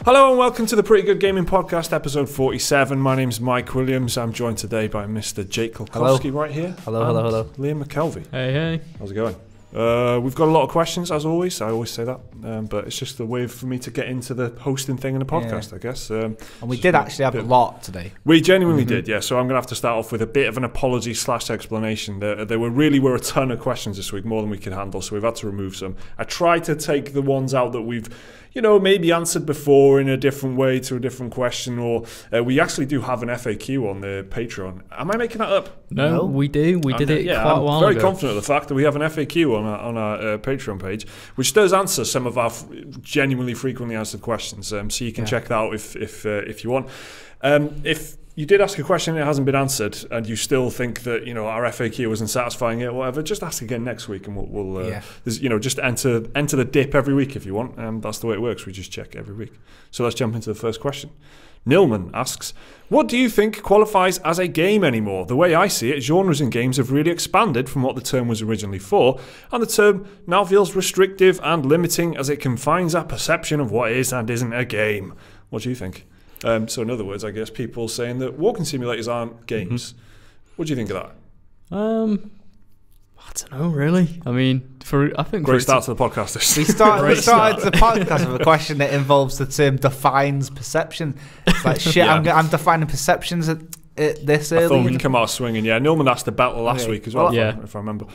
Hello and welcome to the Pretty Good Gaming Podcast, episode 47. My name's Mike Williams. I'm joined today by Mr. Jake Kulkowski right here. Hello. Liam McKelvey. Hey. How's it going? We've got a lot of questions, as always. I always say that. But it's just a way for me to get into the hosting thing in the podcast, I guess. And we did actually have a lot today. We genuinely did, yeah. So I'm going to have to start off with a bit of an apology / explanation. There were a ton of questions this week, more than we could handle, so we've had to remove some. I tried to take the ones out that we've maybe answered before in a different way to a different question, or we actually do have an FAQ on the Patreon. Am I making that up? No, we do. We did it quite a while ago. I'm very ago. confident of the fact that we have an FAQ on our Patreon page, which does answer some of our genuinely frequently answered questions. So you can check that out if you want. If you did ask a question and it hasn't been answered, and you still think that our FAQ wasn't satisfying it or whatever, just ask again next week, and we'll just enter the dip every week if you want. That's the way it works. We just check every week. So let's jump into the first question. Nilman asks, what do you think qualifies as a game anymore? The way I see it, genres in games have really expanded from what the term was originally for, and the term now feels restrictive and limiting as it confines our perception of what is and isn't a game. What do you think? So in other words, I guess people saying that walking simulators aren't games. What do you think of that? I don't know, really. I mean, I think great start to the podcast. We started the podcast with a question that involves the term defines perception. It's like shit. Yeah. I'm defining perceptions at this early. I thought we'd come out swinging. Yeah, Nilman asked the battle last week as well. If I remember.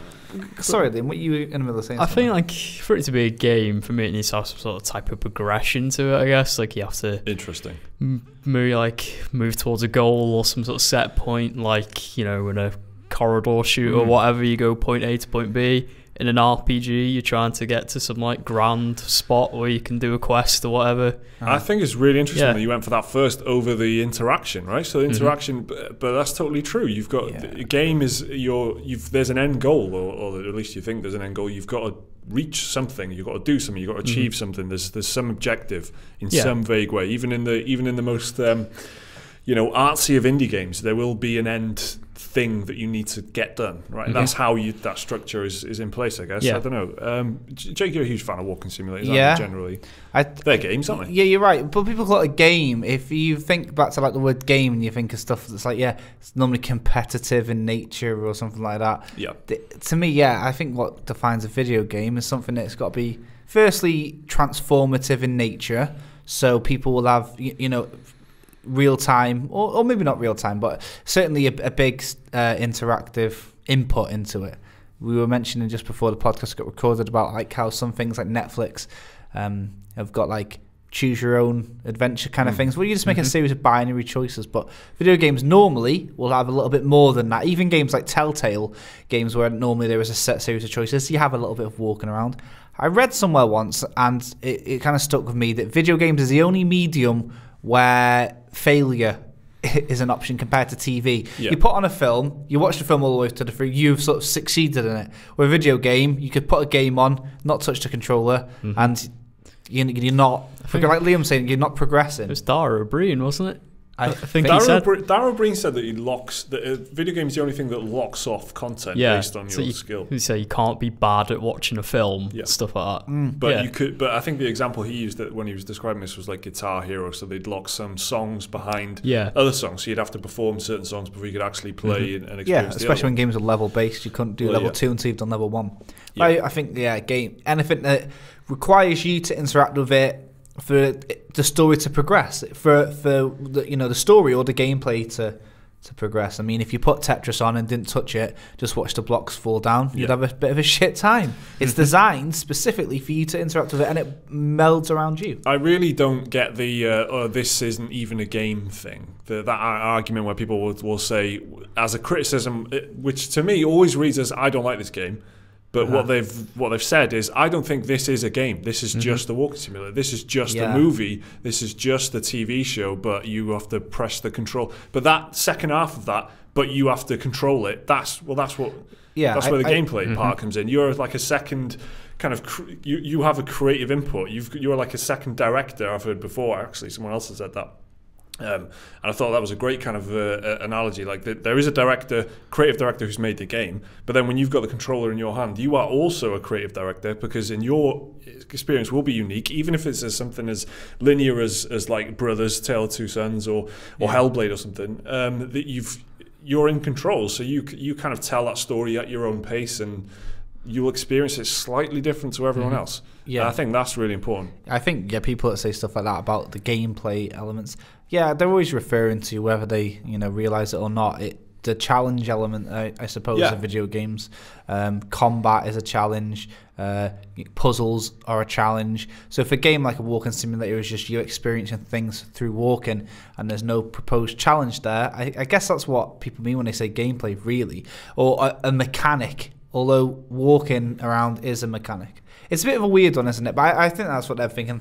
Sorry, Liam. What you in the middle of saying? I think for it to be a game, for me, it needs to have some sort of type of progression to it. I guess you have to move towards a goal or some sort of set point, in a corridor shoot or whatever. You go point A to point B. In an RPG, you're trying to get to some grand spot where you can do a quest or whatever. I think it's really interesting that you went for that first over the interaction, right? So the interaction, but that's totally true. You've got the game is there's an end goal, or at least you think there's an end goal. You've got to reach something. You've got to do something. You've got to achieve something. There's some objective in some vague way. Even in the most artsy of indie games, there will be an end thing that you need to get done, right? That's how that structure is in place, I guess. I don't know. Jake, you're a huge fan of walking simulators, aren't you, generally? They're games, aren't they? Yeah, you're right. But people call it a game. If you think back to the word game and you think of stuff that's it's normally competitive in nature or something like that. Yeah. To me, I think what defines a video game is something that's got to be, firstly, transformative in nature. So people will have, real time, or maybe not real time, but certainly a big interactive input into it. We were mentioning just before the podcast got recorded about how some things like Netflix have got choose your own adventure kind of things where you just make a series of binary choices, but video games normally will have a little bit more than that. Even games like Telltale games, where normally there is a set series of choices, you have a little bit of walking around. I read somewhere once, and it kind of stuck with me, that video games is the only medium where failure is an option compared to TV. You put on a film, you watch the film all the way to the through, you've sort of succeeded in it. With a video game, you could put a game on, not touch the controller, and you're not, like Liam saying, you're not progressing. It was Dara O'Brien, wasn't it? I think Dara O'Brien said that video game is the only thing that locks off content based on your skill. You say you can't be bad at watching a film, stuff like that. But you could. But I think the example he used when he was describing this was like Guitar Hero. So they'd lock some songs behind other songs. So you'd have to perform certain songs before you could actually play and experience. Yeah, especially when games are level based, you couldn't do level 2 until you've done level 1. I think game anything that requires you to interact with it, for the story to progress, for the story or the gameplay to progress. I mean, if you put Tetris on and didn't touch it, just watch the blocks fall down, you'd have a bit of a shit time. It's designed specifically for you to interact with it, and it melds around you. I really don't get the this isn't even a game thing. That argument where people will say, as a criticism, which to me always reads as, I don't like this game. But what they've said is, I don't think this is a game. This is just a walking simulator. This is just a movie. This is just a TV show. But you have to press the control. But that second half of that, but you have to control it. That's where the gameplay part comes in. You're like a second kind of you have a creative input. You're like a second director. I've heard before. Actually, someone else has said that. And I thought that was a great kind of analogy. Like there is a creative director who's made the game, but then when you've got the controller in your hand, you are also a creative director, because in your experience will be unique, even if it's something as linear as like Brothers, Tale of Two Sons, or Hellblade or something. That you're in control, so you kind of tell that story at your own pace, and you'll experience it slightly different to everyone else. Yeah, and I think that's really important. I think people that say stuff like that about the gameplay elements, they're always referring to whether they realize it or not. The challenge element, I suppose, of video games. Combat is a challenge. Puzzles are a challenge. So if a game like a walking simulator is just you experiencing things through walking and there's no proposed challenge there, I guess that's what people mean when they say gameplay, really, or a mechanic. Although walking around is a mechanic. It's a bit of a weird one, isn't it? But I think that's what they're thinking.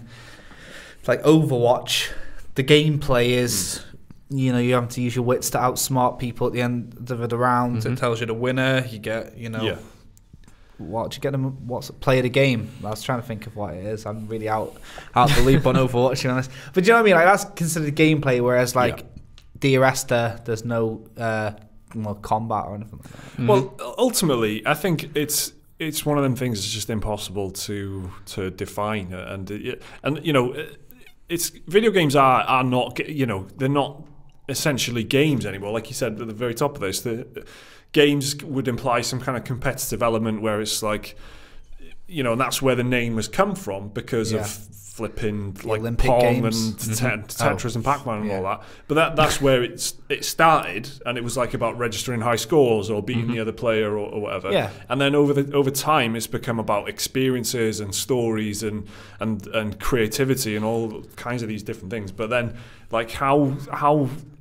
It's like Overwatch. The gameplay is, you have to use your wits to outsmart people at the end of the round. It tells you the winner. You get, what you get them. What's play of the game? I was trying to think of what it is. I'm really out the loop on Overwatch, to be honest. But do you know what I mean? Like, that's considered gameplay, whereas like the Arresta, there's no combat or anything like that. Well, ultimately, I think it's one of them things that's just impossible to define, and it's video games are not, they're not essentially games anymore. Like you said at the very top of this, the games would imply some kind of competitive element where it's like, and that's where the name has come from, because of flipping like Olympic Pong games. and Tetris and Pac-Man and all that. But that's where it started, and it was like about registering high scores or beating the other player or whatever. Yeah. And then over time, it's become about experiences and stories and creativity and all kinds of these different things. But then, like, how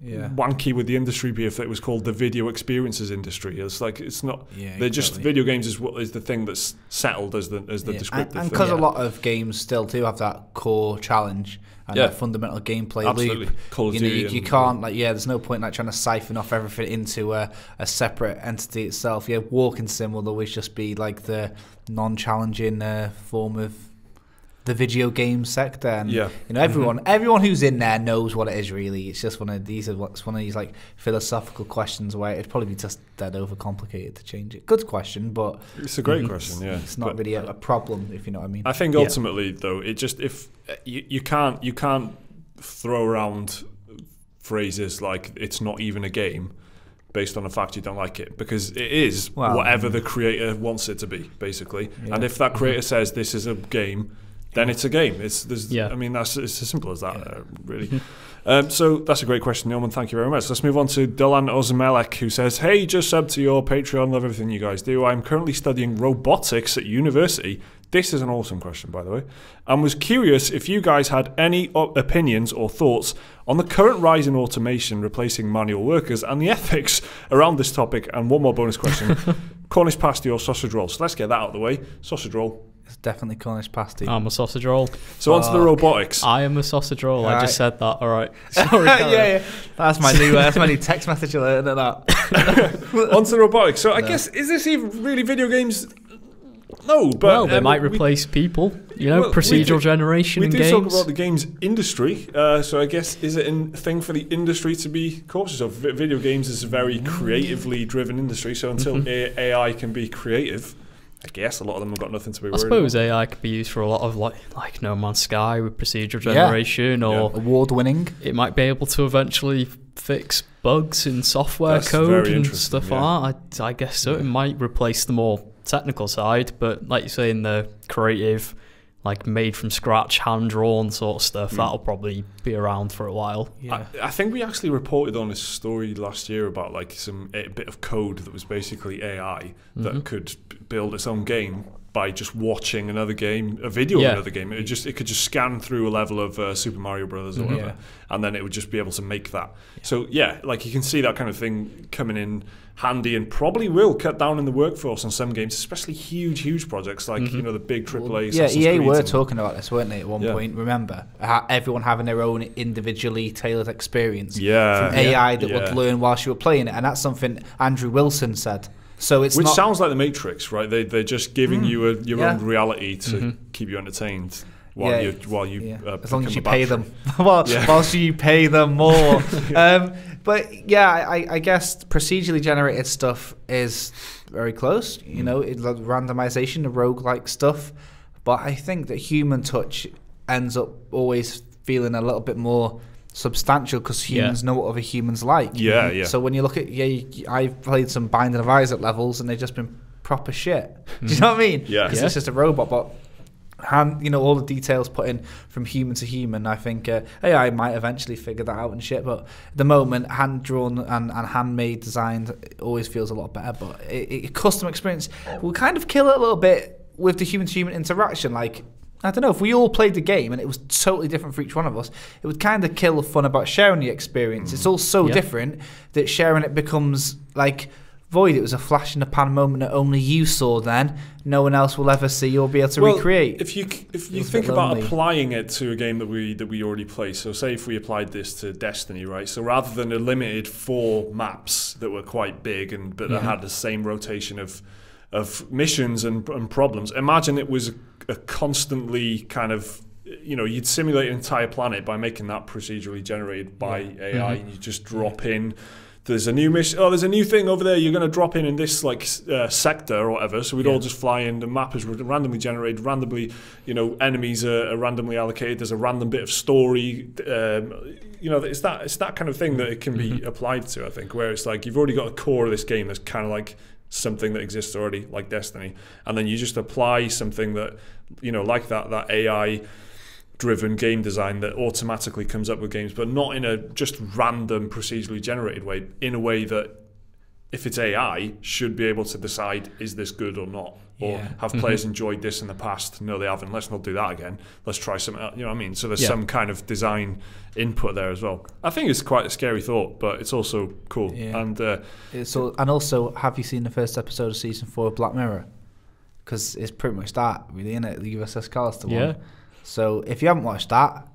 wanky would the industry be if it was called the video experiences industry? It's like, it's not. They're just video games is the thing that's settled as the descriptive thing. And because a lot of games still do have that core challenge and that fundamental gameplay loop. Call of Duty you can't there's no point like trying to siphon off everything into a separate entity itself. Walking sim will always just be like the non-challenging form of the video game sector, and everyone who's in there knows what it is. Really, it's just one of these like philosophical questions where it'd probably be just dead overcomplicated to change it. Good question, but it's a great question. It's not really a problem, if you know what I mean. I think ultimately though, it just, if you can't throw around phrases like it's not even a game based on the fact you don't like it, because it is whatever the creator wants it to be, basically. And if that creator says this is a game, then it's a game. I mean, it's as simple as that, really. So that's a great question, Neilman. Thank you very much. Let's move on to Dylan Ozamelek, who says, "Hey, just sub to your Patreon. Love everything you guys do. I'm currently studying robotics at university." This is an awesome question, by the way. And was curious if you guys had any opinions or thoughts on the current rise in automation replacing manual workers and the ethics around this topic. And one more bonus question: Cornish pasty or sausage roll? So let's get that out of the way. Sausage roll. It's definitely Cornish pasty. I'm a sausage roll. So onto the robotics. I am a sausage roll. I just said that. All right. Sorry. That's my new text message alert. That. Onto the robotics. So I guess, is this even really video games? No, but they might replace people. Procedural generation in games. We do talk about the games industry. So I guess, is it a thing for the industry to be cautious of? Video games is a very creatively driven industry. So until AI can be creative, I guess a lot of them have got nothing to be worried about. I suppose AI could be used for a lot of like No Man's Sky with procedural generation or award-winning. It might be able to eventually fix bugs in software code and stuff like that. I guess so. It might replace the more technical side, but like you say, in the creative, like made from scratch, hand-drawn sort of stuff, that'll probably be around for a while. I think we actually reported on this story last year about like a bit of code that was basically AI that could build its own game by just watching another game, a video of another game. It could just scan through a level of Super Mario Brothers or whatever, and then it would just be able to make that. So like you can see that kind of thing coming in handy, and probably will cut down in the workforce on some games, especially huge projects like the big AAA. EA were talking about this, weren't they, at one point? Remember, everyone having their own individually tailored experience from AI that would learn whilst you were playing it, and that's something Andrew Wilson said. So it's which sounds like the Matrix, right? They're just giving you your own reality to keep you entertained. while you as long as you become a pay battery. them. Whilst you pay them more. But yeah, I guess procedurally generated stuff is very close. You know, randomization, the roguelike stuff. But I think that human touch ends up always feeling a little bit more substantial because humans know what other humans like. Yeah. So when you look at I've played some Binding of Isaac levels and they've just been proper shit. Do you know what I mean? Yeah. It's just a robot, but all the details put in from human to human. I think AI might eventually figure that out and shit. But at the moment, hand drawn and handmade designed always feels a lot better. But custom experience will kind of kill it a little bit with the human to human interaction. Like, I don't know, if we all played the game and it was totally different for each one of us, it would kind of kill the fun about sharing the experience. It's all so different that sharing it becomes like void. It was a flash in the pan moment that only you saw then. No one else will ever see or be able to recreate. If you think about applying it to a game that we already play, so say if we applied this to Destiny, right? So rather than a limited 4 maps that were quite big but that had the same rotation of missions and problems, imagine it was a constantly kind of, you'd simulate an entire planet by making that procedurally generated by AI, and you just drop in. There's a new mission. Oh, there's a new thing over there. You're going to drop in this sector or whatever. So we'd all just fly in. The map is randomly generated. Randomly, enemies are randomly allocated. There's a random bit of story. It's that kind of thing that it can be applied to. I think where it's like you've already got a core of this game that's kind of like something that exists already, like Destiny, and then you just apply something that like that AI driven game design that automatically comes up with games, but not in a just random procedurally generated way, in a way that if it's AI should be able to decide, is this good or not, or have players enjoyed this in the past? No, they haven't. Let's not do that again. Let's try something else. You know what I mean? So there's some kind of design input there as well. I think it's quite a scary thought, but it's also cool. And also, have you seen the first episode of season 4 of Black Mirror? Because it's pretty much that, really, isn't it? The USS Callister one. So if you haven't watched that,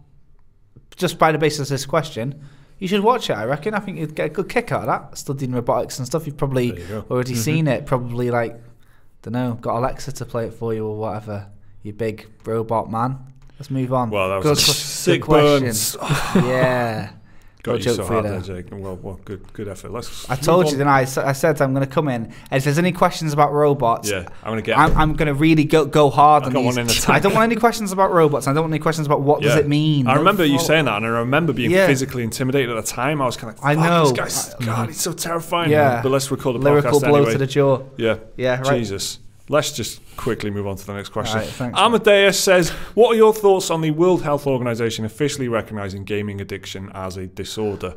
just by the basis of this question, you should watch it, I reckon. I think you'd get a good kick out of that. Studying robotics and stuff, you've probably already seen it. Probably, got Alexa to play it for you or whatever, you big robot man. Let's move on. Well, that was sick burns. Yeah. Got you so hard there, Jake. Well, good effort. I told you, then I said I'm going to come in, and if there's any questions about robots, I'm going to really go hard on these. I don't want any questions about robots. I don't want any questions about what does it mean. I remember you saying that, and I remember being physically intimidated at the time. I was kind of like, I know, this guy's, God, he's so terrifying. Yeah. But let's record the lyrical podcast blow anyway. To the jaw. Yeah, right. Jesus. Let's just quickly move on to the next question. Right, thanks, Amadeus says, what are your thoughts on the World Health Organization officially recognizing gaming addiction as a disorder?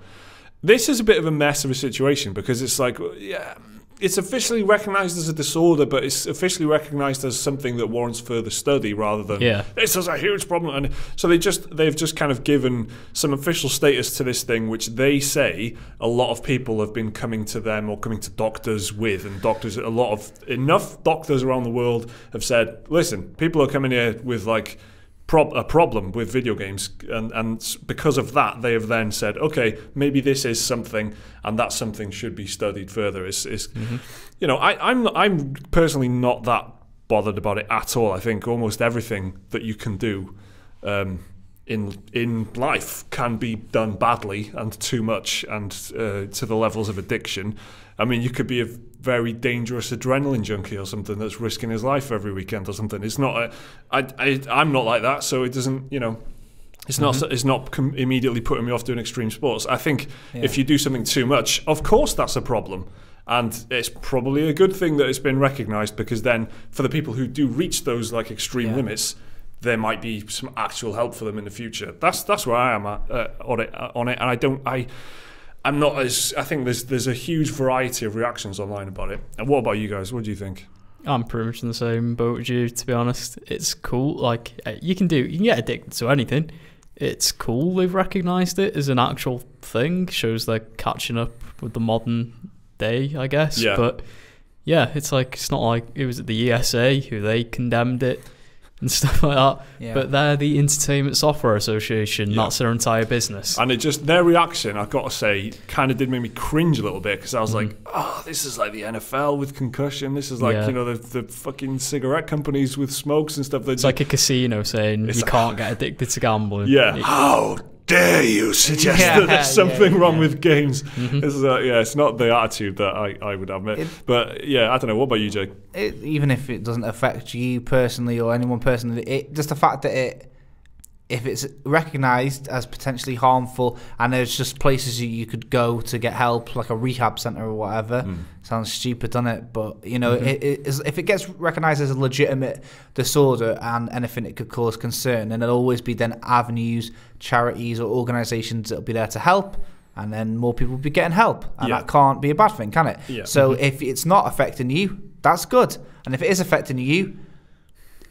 This is a bit of a mess of a situation because it's like, it's officially recognized as a disorder, but it's officially recognized as something that warrants further study rather than this is a huge problem. And so they've just kind of given some official status to this thing, which they say a lot of people have been coming to them or coming to doctors with, and enough doctors around the world have said, listen, people are coming here with like a problem with video games, and because of that they have then said, okay, maybe this is something, and that something should be studied further. I'm personally not that bothered about it at all. I think almost everything that you can do in life can be done badly and too much and to the levels of addiction. I mean, you could be a very dangerous adrenaline junkie or something that's risking his life every weekend or something. It's not I'm not like that, so it doesn't, it's not immediately putting me off doing extreme sports. I think if you do something too much, of course that's a problem. And it's probably a good thing that it's been recognized, because then for the people who do reach those like extreme limits, there might be some actual help for them in the future. That's where I am on it. And I'm not as, I think there's a huge variety of reactions online about it. And what about you guys? What do you think? I'm pretty much in the same boat with you, to be honest. It's cool. Like, you can get addicted to anything. It's cool they've recognised it as an actual thing. Shows they're catching up with the modern day, I guess. Yeah. But yeah, it's not like it was the ESA who they condemned it. and stuff like that. Yeah. But they're the Entertainment Software Association. Yeah. That's their entire business. And their reaction, I've got to say, kind of did make me cringe a little bit, because I was like, oh, this is like the NFL with concussion. This is like, the fucking cigarette companies with smokes and stuff. It's like a casino saying you can't get addicted to gambling. Yeah. How dare you suggest that there's something wrong with games? It's not the attitude that I would admit. But yeah, I don't know. What about you, Jake? Even if it doesn't affect you personally or anyone personally, just the fact that if it's recognised as potentially harmful, and there's just places you could go to get help, like a rehab centre or whatever, sounds stupid, doesn't it? But if it gets recognised as a legitimate disorder and anything it could cause concern, then there'll always be then avenues, charities or organisations that'll be there to help, and then more people will be getting help, and that can't be a bad thing, can it? Yeah. So if it's not affecting you, that's good, and if it is affecting you,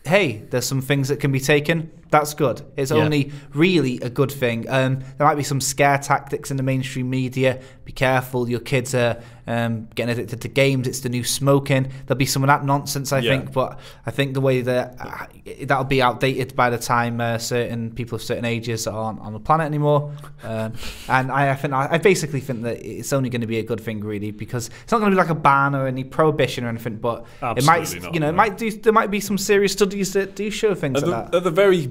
hey, there's some things that can be taken. That's good. It's only really a good thing. There might be some scare tactics in the mainstream media. Be careful, your kids are getting addicted to games. It's the new smoking. There'll be some of that nonsense, I think. But I think the way that that'll be outdated by the time certain people of certain ages aren't on the planet anymore. And I basically think that it's only going to be a good thing, really, because it's not going to be like a ban or any prohibition or anything. But there might be some serious studies that do show things like that. At the very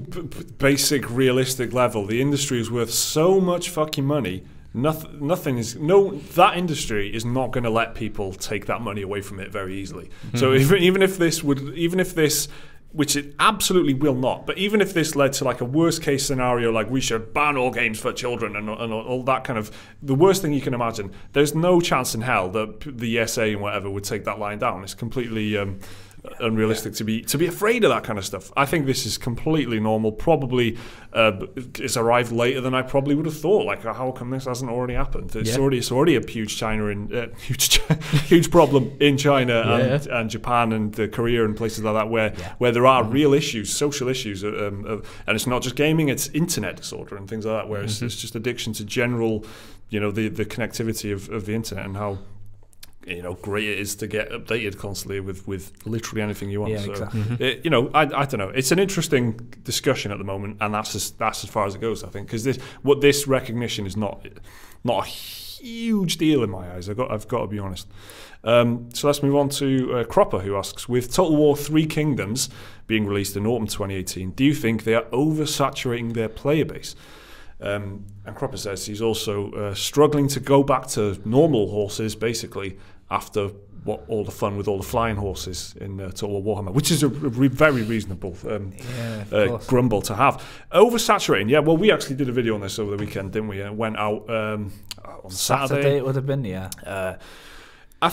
basic, realistic level, the industry is worth so much fucking money. That industry is not going to let people take that money away from it very easily. So even if this, which it absolutely will not, but even if this led to like a worst case scenario, like we should ban all games for children and all that kind of, the worst thing you can imagine, there's no chance in hell that the ESA and whatever would take that line down. It's completely unrealistic to be afraid of that kind of stuff. I think this is completely normal. Probably it's arrived later than I probably would have thought. Like, how come this hasn't already happened? It's already a huge huge problem in China and Japan and Korea and places like that where there are real issues, social issues, and it's not just gaming; it's internet disorder and things like that. Where it's just addiction to general, the connectivity of the internet and how great it is to get updated constantly with literally anything you want. Yeah, so, exactly. I don't know. It's an interesting discussion at the moment, and that's as far as it goes, I think, because this recognition is not a huge deal in my eyes. I've got to be honest. So let's move on to Cropper, who asks, with Total War 3 Kingdoms being released in autumn 2018, do you think they are oversaturating their player base? And Cropper says he's also struggling to go back to normal horses, basically, after all the fun with all the flying horses in Total War Warhammer, which is a very reasonable grumble to have. Oversaturating, yeah. Well, we actually did a video on this over the weekend, didn't we? It went out on Saturday. It would have been, yeah. I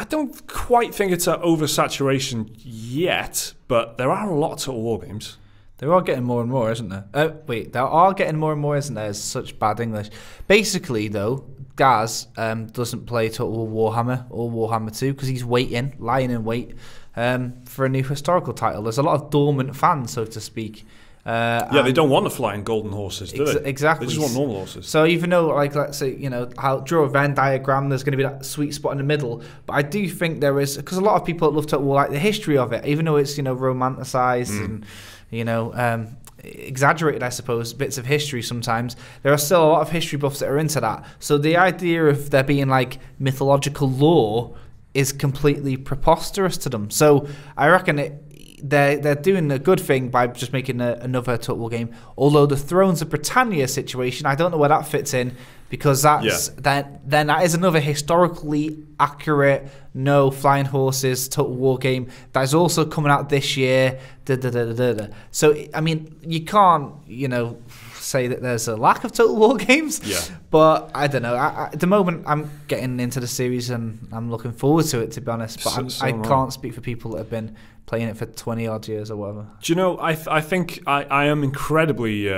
don't quite think it's an oversaturation yet, but there are a lot of Total War games. There are getting more and more, isn't there? There are getting more and more, isn't there? It's such bad English. Basically, though, Gaz doesn't play Total War Warhammer or Warhammer 2 because he's lying in wait for a new historical title. There's a lot of dormant fans, so to speak. They don't want to fly in golden horses, do they? Exactly. They just want normal horses. So even though, like, let's say, how draw a Venn diagram, there's going to be that sweet spot in the middle. But I do think there is, because a lot of people love Total War like the history of it, even though it's romanticized and exaggerated, I suppose, bits of history sometimes. There are still a lot of history buffs that are into that. So the idea of there being like mythological lore is completely preposterous to them. So I reckon they're doing a good thing by just making another Total War game. Although the Thrones of Britannia situation, I don't know where that fits in, because then that is another historically accurate, no flying horses Total War game that is also coming out this year. So I mean, you can't say that there's a lack of Total War games. Yeah. But I don't know. At the moment, I'm getting into the series and I'm looking forward to it, to be honest. But I can't speak for people that have been playing it for 20 odd years or whatever. Do you know? I think I am incredibly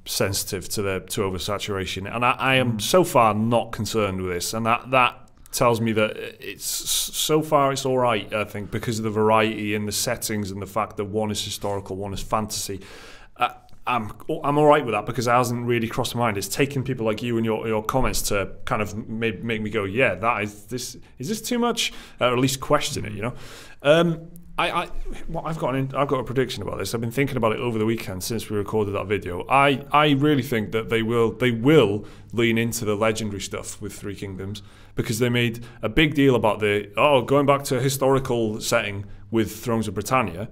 sensitive to oversaturation, and I am so far not concerned with this, and that tells me that so far it's all right, I think, because of the variety in the settings and the fact that one is historical, one is fantasy. I'm all right with that, because it hasn't really crossed my mind. It's taken people like you and your comments to kind of make me go, yeah, is this too much, or at least question it, I've got a prediction about this. I've been thinking about it over the weekend since we recorded that video. I really think that they will lean into the legendary stuff with Three Kingdoms, because they made a big deal about going back to a historical setting with Thrones of Britannia.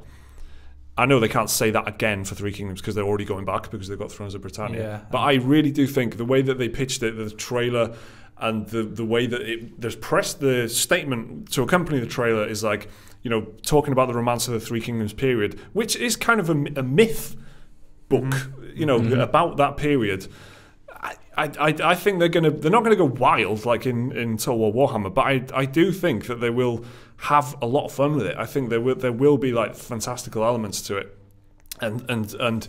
I know they can't say that again for Three Kingdoms because they're already going back because they've got Thrones of Britannia. Yeah. But I really do think the way that they pitched it, the trailer, and the way that the statement to accompany the trailer is like, talking about the Romance of the Three Kingdoms period, which is kind of a myth book, about that period. I think they're not gonna go wild like in Total War Warhammer, but I do think that they will have a lot of fun with it. I think there will be like fantastical elements to it, and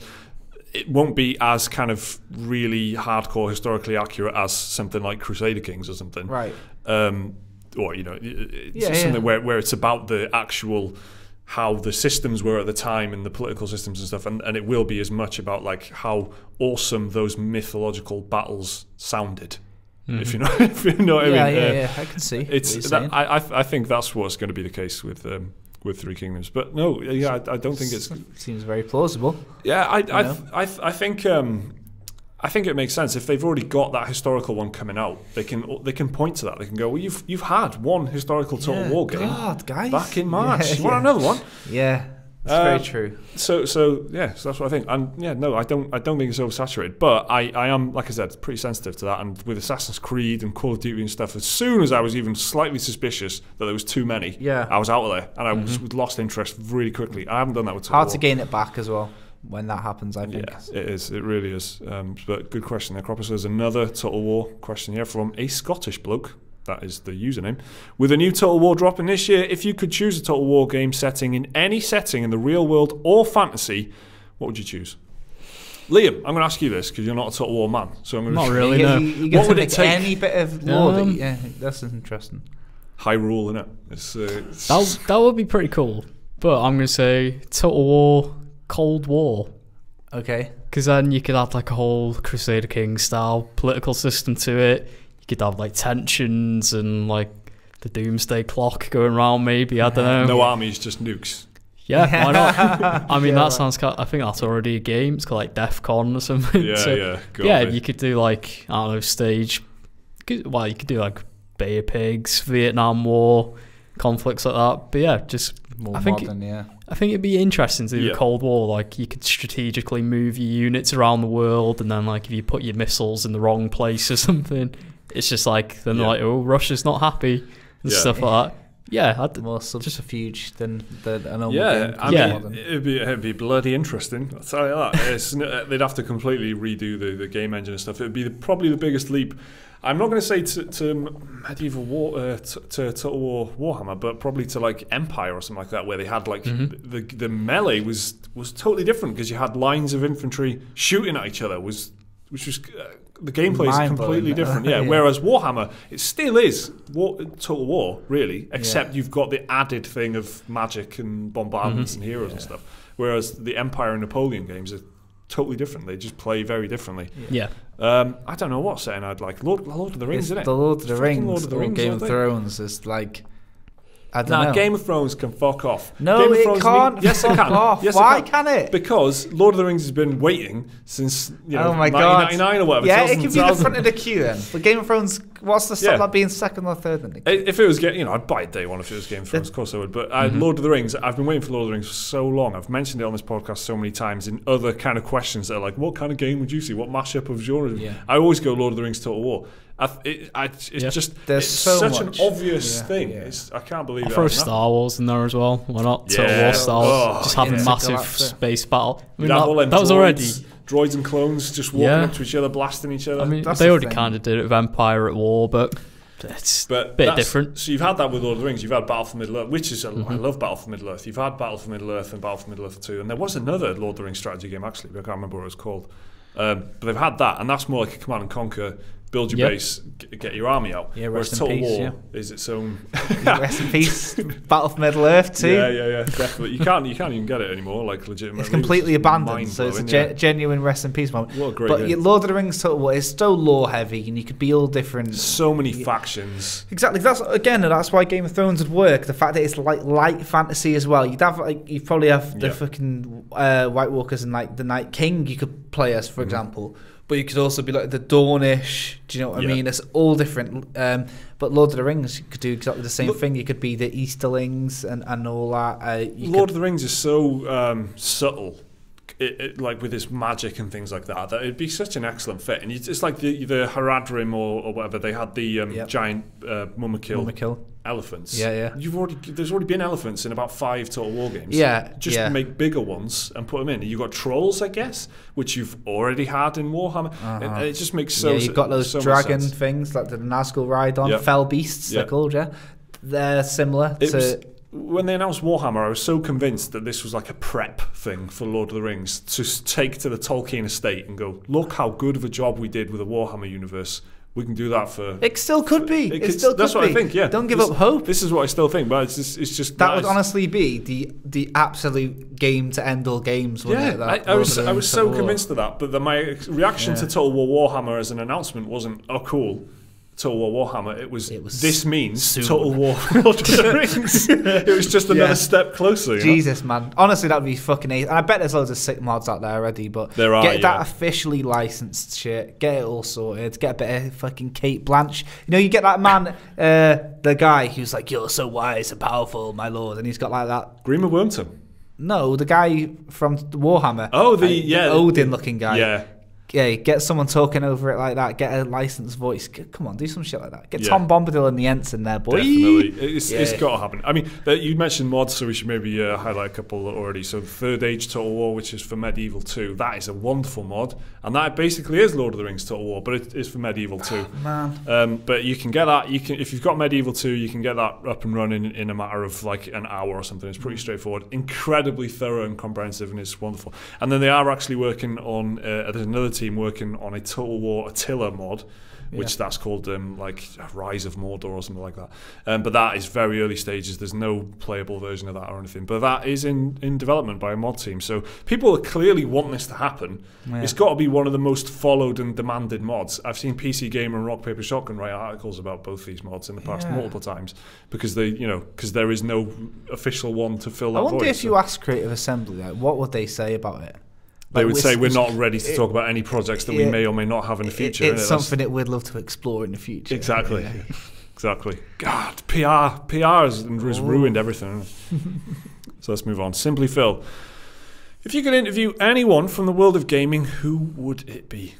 it won't be as kind of really hardcore historically accurate as something like Crusader Kings or something, right? Or it's something where it's about the actual how the systems were at the time and the political systems and stuff, and it will be as much about like how awesome those mythological battles sounded. If you know what I mean. Yeah, I can see. I think that's what's going to be the case with Three Kingdoms. But no, I don't think it seems very plausible. Yeah, I think it makes sense if they've already got that historical one coming out. They can point to that. They can go, well, you've had one historical Total War game back in March. You want another one? Yeah, that's very true. So that's what I think. And I don't think it's oversaturated. But I am, like I said, pretty sensitive to that. And with Assassin's Creed and Call of Duty and stuff, as soon as I was even slightly suspicious that there was too many, I was out of there and I lost interest really quickly. I haven't done that with Total War. Hard to gain it back as well when that happens, I think. Yeah, it is. It really is. But good question there, Cropper. So there's another Total War question here from a Scottish bloke. That is the username. With a new Total War dropping this year, if you could choose a Total War game setting in any setting in the real world or fantasy, what would you choose? Liam, I'm going to ask you this because you're not a Total War man. So I'm going to not really. No. What would it take? Any bit of lore? Yeah, that's interesting. Hyrule, innit? That would be pretty cool. But I'm going to say Total War Cold War. Okay. Because then you could have like a whole Crusader King style political system to it. You could have like tensions and like the doomsday clock going around maybe, I don't know. No armies, just nukes. Yeah, why not? I mean, sounds kind of, I think that's already a game. It's called like DEFCON or something. Yeah, you could do like, I don't know, stage. Well, you could do like Bay of Pigs, Vietnam War, conflicts like that. But yeah, just more modern, I think it'd be interesting to do a Cold War. Like you could strategically move your units around the world, and then like if you put your missiles in the wrong place or something, it's just like then like, oh, Russia's not happy and stuff like that. Yeah, more subterfuge than an old game. I mean, it'd be bloody interesting. I'll tell you that. They'd have to completely redo the game engine and stuff. It'd be probably the biggest leap. I'm not going to say to medieval war, to Total War Warhammer, but probably to like Empire or something like that, where they had like the melee was totally different because you had lines of infantry shooting at each other, which was the gameplay is completely different. Yeah. Whereas Warhammer, it still is Total War really, except you've got the added thing of magic and bombardments and heroes and stuff. Whereas the Empire and Napoleon games are totally different. They just play very differently. Yeah. I don't know what setting I'd like. Lord of the Rings, isn't it? The Lord of the Rings or Game of Thrones is like, I don't know. Game of Thrones can fuck off. No, it can't. Yes, it can. Yes, why can it? Because Lord of the Rings has been waiting since 1999 or whatever. Yeah, it can be the front of the queue then. But Game of Thrones, what's the stop that being second or third in the queue? If it was, I'd buy it day one if it was Game of Thrones. Of course I would. But Lord of the Rings, I've been waiting for Lord of the Rings for so long. I've mentioned it on this podcast so many times in other kind of questions that are like, what kind of game would you see? What mashup of genres? Yeah. I always go Lord of the Rings Total War. It's just there's such an obvious thing. Yeah. I can't believe it. I'll throw Star Wars in there as well. Why not? Total War style. Just having massive space battle. I mean, that was already droids and clones just walking up to each other, blasting each other. I mean, they already kind of did it with Empire at War, but it's a bit different. So you've had that with Lord of the Rings. You've had Battle for Middle-earth, which is I love Battle for Middle-earth. You've had Battle for Middle-earth and Battle for Middle-earth 2, and there was another Lord of the Rings strategy game actually, but I can't remember what it was called. But they've had that, and that's more like a Command and Conquer build your base, get your army out. Yeah, whereas rest in Total peace, War is its own. Rest in peace, Battle for Middle Earth too. Yeah, definitely. You can't even get it anymore. Like legitimately, it's completely abandoned. So it's a genuine rest in peace moment. What a great but game. Lord of the Rings Total War is so lore heavy, and you could be all different. So many factions. Exactly. That's why Game of Thrones would work. The fact that it's like light fantasy as well. You'd probably have the fucking White Walkers and like the Night King. You could play as, for example. But you could also be like the Dornish. Do you know what I mean? It's all different. But Lord of the Rings, you could do exactly the same thing. You could be the Easterlings and all that. Lord of the Rings is so subtle, like with its magic and things like that it'd be such an excellent fit. And it's like the Haradrim or whatever. They had the giant Mumakil elephants. There's already been elephants in about 5 Total War games. Make bigger ones and put them in. You've got trolls, I guess, which you've already had in Warhammer. And it just makes you've got those dragon things like the Nazgul ride on, fell beasts they're called. They're similar to. When they announced Warhammer, I was so convinced that this was like a prep thing for Lord of the Rings to take to the Tolkien estate and go, look how good of a job we did with the Warhammer universe. We can do that for... It still could be. That's what I think, yeah. Don't give up hope. This is what I still think, but it's just that would honestly be the absolute game to end all games, wouldn't it? I was so convinced of that, but my reaction to Total War Warhammer as an announcement wasn't, oh, cool, Total War Warhammer. It was this means soon. Total War Lord of the Rings. It was just another step closer. Jesus, man. Honestly, that would be fucking easy. And I bet there's loads of sick mods out there already, but get that officially licensed shit. Get it all sorted. Get a bit of fucking Kate Blanche. You know, you get that man, the guy who's like, you're so wise and powerful, my lord. And he's got like that. Grima Wormtongue. No, the guy from Warhammer. Oh, the Odin-looking guy. Yeah. Yeah, get someone talking over it like that. Get a licensed voice. Come on, do some shit like that. Get Tom Bombadil and the Ents in there, boy. Definitely. It's got to happen. I mean, you mentioned mods, so we should maybe highlight a couple already. So Third Age Total War, which is for Medieval 2, that is a wonderful mod. And that basically is Lord of the Rings Total War, but it is for Medieval 2. Man. But you can get that. If you've got Medieval 2, you can get that up and running in a matter of like an hour or something. It's pretty straightforward. Incredibly thorough and comprehensive, and it's wonderful. And then they are actually working on, there's another team working on a Total War Attila mod, which that's called like Rise of Mordor or something like that. But that is very early stages. There's no playable version of that or anything. But that is in development by a mod team. So people clearly want this to happen. Yeah. It's got to be one of the most followed and demanded mods. I've seen PC Gamer and Rock Paper Shotgun write articles about both these mods in the past multiple times because because there is no official one to fill that void. I wonder if you ask Creative Assembly, like, what would they say about it? They would say we're not ready to talk about any projects that we may or may not have in the future. It's something that we'd love to explore in the future. Exactly. Yeah. Exactly. God, PR has ruined everything. So let's move on. Simply Phil, if you could interview anyone from the world of gaming, who would it be?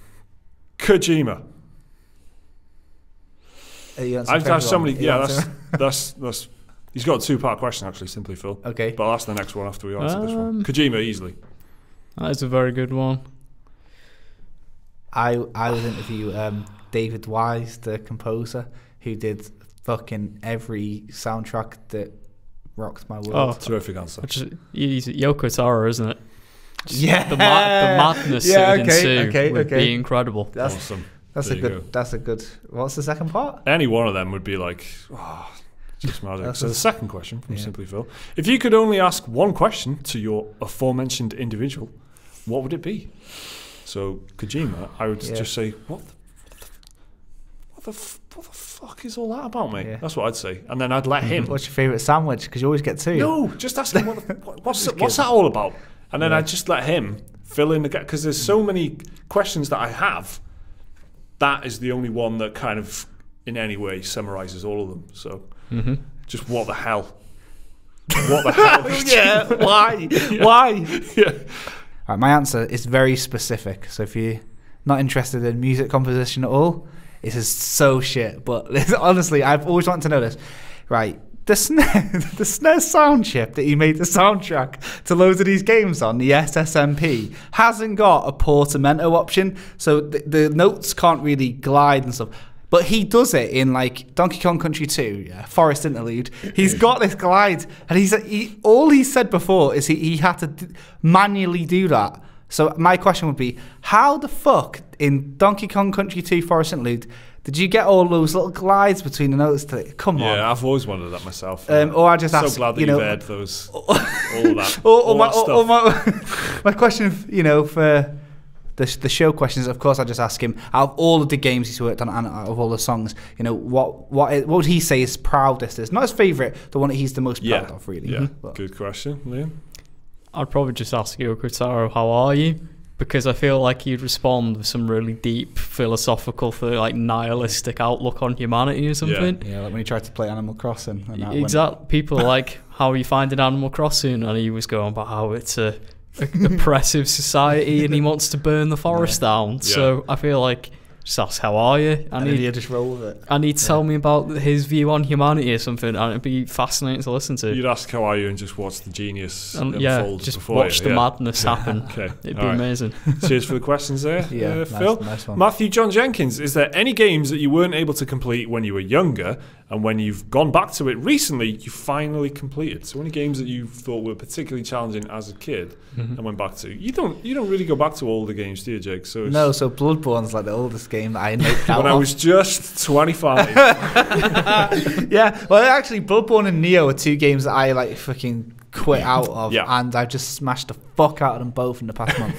Kojima. I've got so many. Yeah, that's. He's got a 2-part question actually. Simply Phil. Okay. But I'll ask the next one after we answer this one. Kojima easily. That is a very good one. I would interview David Wise, the composer, who did fucking every soundtrack that rocked my world. Oh, terrific answer. He's Yoko Taro, isn't it? Yeah, the madness that would ensue would be incredible. That's awesome. That's a good. What's the second part? Any one of them would be like, just magic. So the second question from Simply Phil: if you could only ask one question to your aforementioned individual, what would it be? So Kojima, I would just say, what the fuck is all that about, mate? Yeah. That's what I'd say, and then I'd let him. What's your favourite sandwich? Because you always get 2. No, just ask him what's that all about, and then I'd just let him fill in the gap. Because there's so many questions that I have. That is the only one that kind of, in any way, summarises all of them. So, just what the hell? What the hell? Why? Yeah. Right, my answer is very specific. So if you're not interested in music composition at all, this is so shit. But honestly, I've always wanted to know this. Right, the SNES sound chip that he made the soundtrack to loads of these games on, the SSMP, hasn't got a portamento option. So the notes can't really glide and stuff. But he does it in like Donkey Kong Country 2, Forest Interlude. He's got this glide, and all he said before is he had to manually do that So my question would be, how the fuck in Donkey Kong Country 2 Forest Interlude did you get all those little glides between the notes? Come on. Yeah, I've always wondered that myself. Or I just ask, so glad that you've aired those, all that, my question, for the show questions, of course, I just ask him, out of all of the games he's worked on and out of all the songs, what would he say his proudest is? Not his favourite, the one that he's the most proud of, really. Yeah, good question, Liam. I'd probably just ask you, Kotaro, how are you? Because I feel like you'd respond with some really deep, philosophical, like nihilistic outlook on humanity or something. Yeah, like when he tried to play Animal Crossing. Exactly. People are like, how are you finding Animal Crossing? And he was going about how it's a oppressive society and he wants to burn the forest down. Yeah. So I feel like, just ask, how are you? And he'd just roll with it. And he'd tell me about his view on humanity or something, and it'd be fascinating to listen to. You'd ask, how are you, and just watch the genius unfold just before watch you. The madness happen. Okay. It'd be amazing. Cheers for the questions there, Phil. Nice one. Matthew John Jenkins, is there any games that you weren't able to complete when you were younger, and when you've gone back to it recently, you finally completed? So any games that you thought were particularly challenging as a kid and went back to? You don't really go back to older games, do you, Jake? So Bloodborne's like the oldest game that I noped out when I was just 25. Yeah, well, actually, Bloodborne and Neo are two games that I like fucking quit out of, and I've just smashed the fuck out of them both in the past month.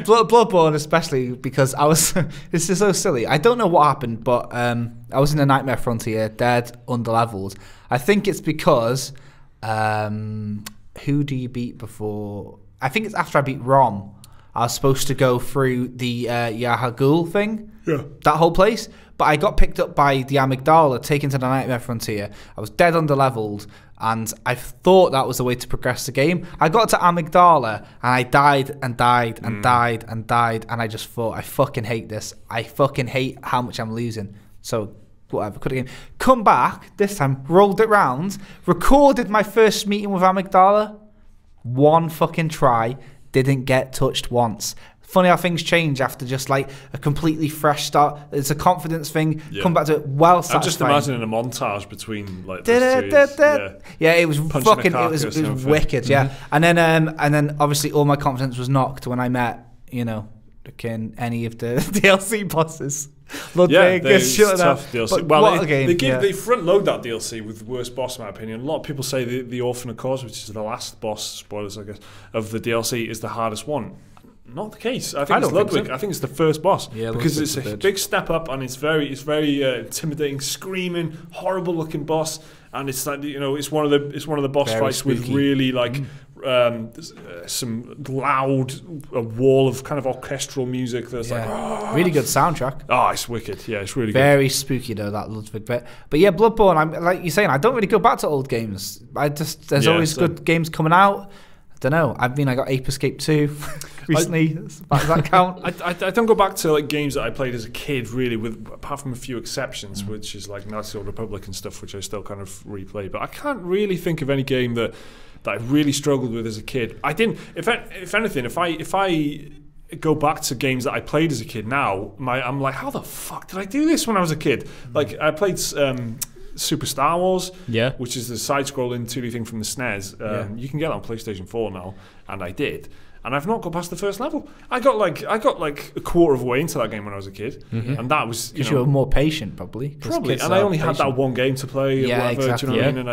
Bloodborne especially, because I was this is so silly. I don't know what happened, but I was in a Nightmare Frontier, dead, underleveled. I think it's because who do you beat before? I think it's after I beat Rom. I was supposed to go through the Yahagul thing, that whole place, but I got picked up by the Amygdala, taken to the Nightmare Frontier. I was dead underleveled, and I thought that was the way to progress the game. I got to Amygdala, and I died and died and died and died, and I just thought, I fucking hate this. I fucking hate how much I'm losing. So, whatever, cut it in. Come back, this time, rolled it round, recorded my first meeting with Amygdala, one fucking try, didn't get touched once. Funny how things change after just like a completely fresh start. It's a confidence thing. Come back to it. Well satisfying. I'm just imagining a montage between like those two. Yeah, it was fucking. It was wicked. Yeah, and then obviously all my confidence was knocked when I met any of the DLC bosses. Ludwig, it's tough DLC. Well, they front load that DLC with the worst boss, in my opinion. A lot of people say the Orphan of Cause, which is the last boss, spoilers I guess, of the DLC, is the hardest one. Not the case. I think it's Ludwig. So. I think it's the first boss because it's a big step up and it's very intimidating, screaming, horrible looking boss, and it's like it's one of the boss fights spooky. With really like some loud wall of kind of orchestral music that's like really good soundtrack. Oh, it's wicked. Yeah, it's really very good. Spooky though, that Ludwig bit. But yeah, Bloodborne, I'm like you're saying, I don't really go back to old games. There's always good games coming out. I don't know. I mean, I got Ape Escape 2 recently. Does that count? I don't go back to like games that I played as a kid, really, apart from a few exceptions, which is like Nazi Old Republic and stuff, which I still kind of replay. But I can't really think of any game that I really struggled with as a kid. I didn't. If anything, if I go back to games that I played as a kid now, I'm like, how the fuck did I do this when I was a kid? Like I played Super Star Wars, which is the side-scrolling 2D thing from the SNES. You can get that on PlayStation 4 now, and I did. And I've not got past the first level. I got like a quarter of the way into that game when I was a kid, and that was because you were more patient, probably. And I only had that one game to play. Exactly. Do you know what I mean? And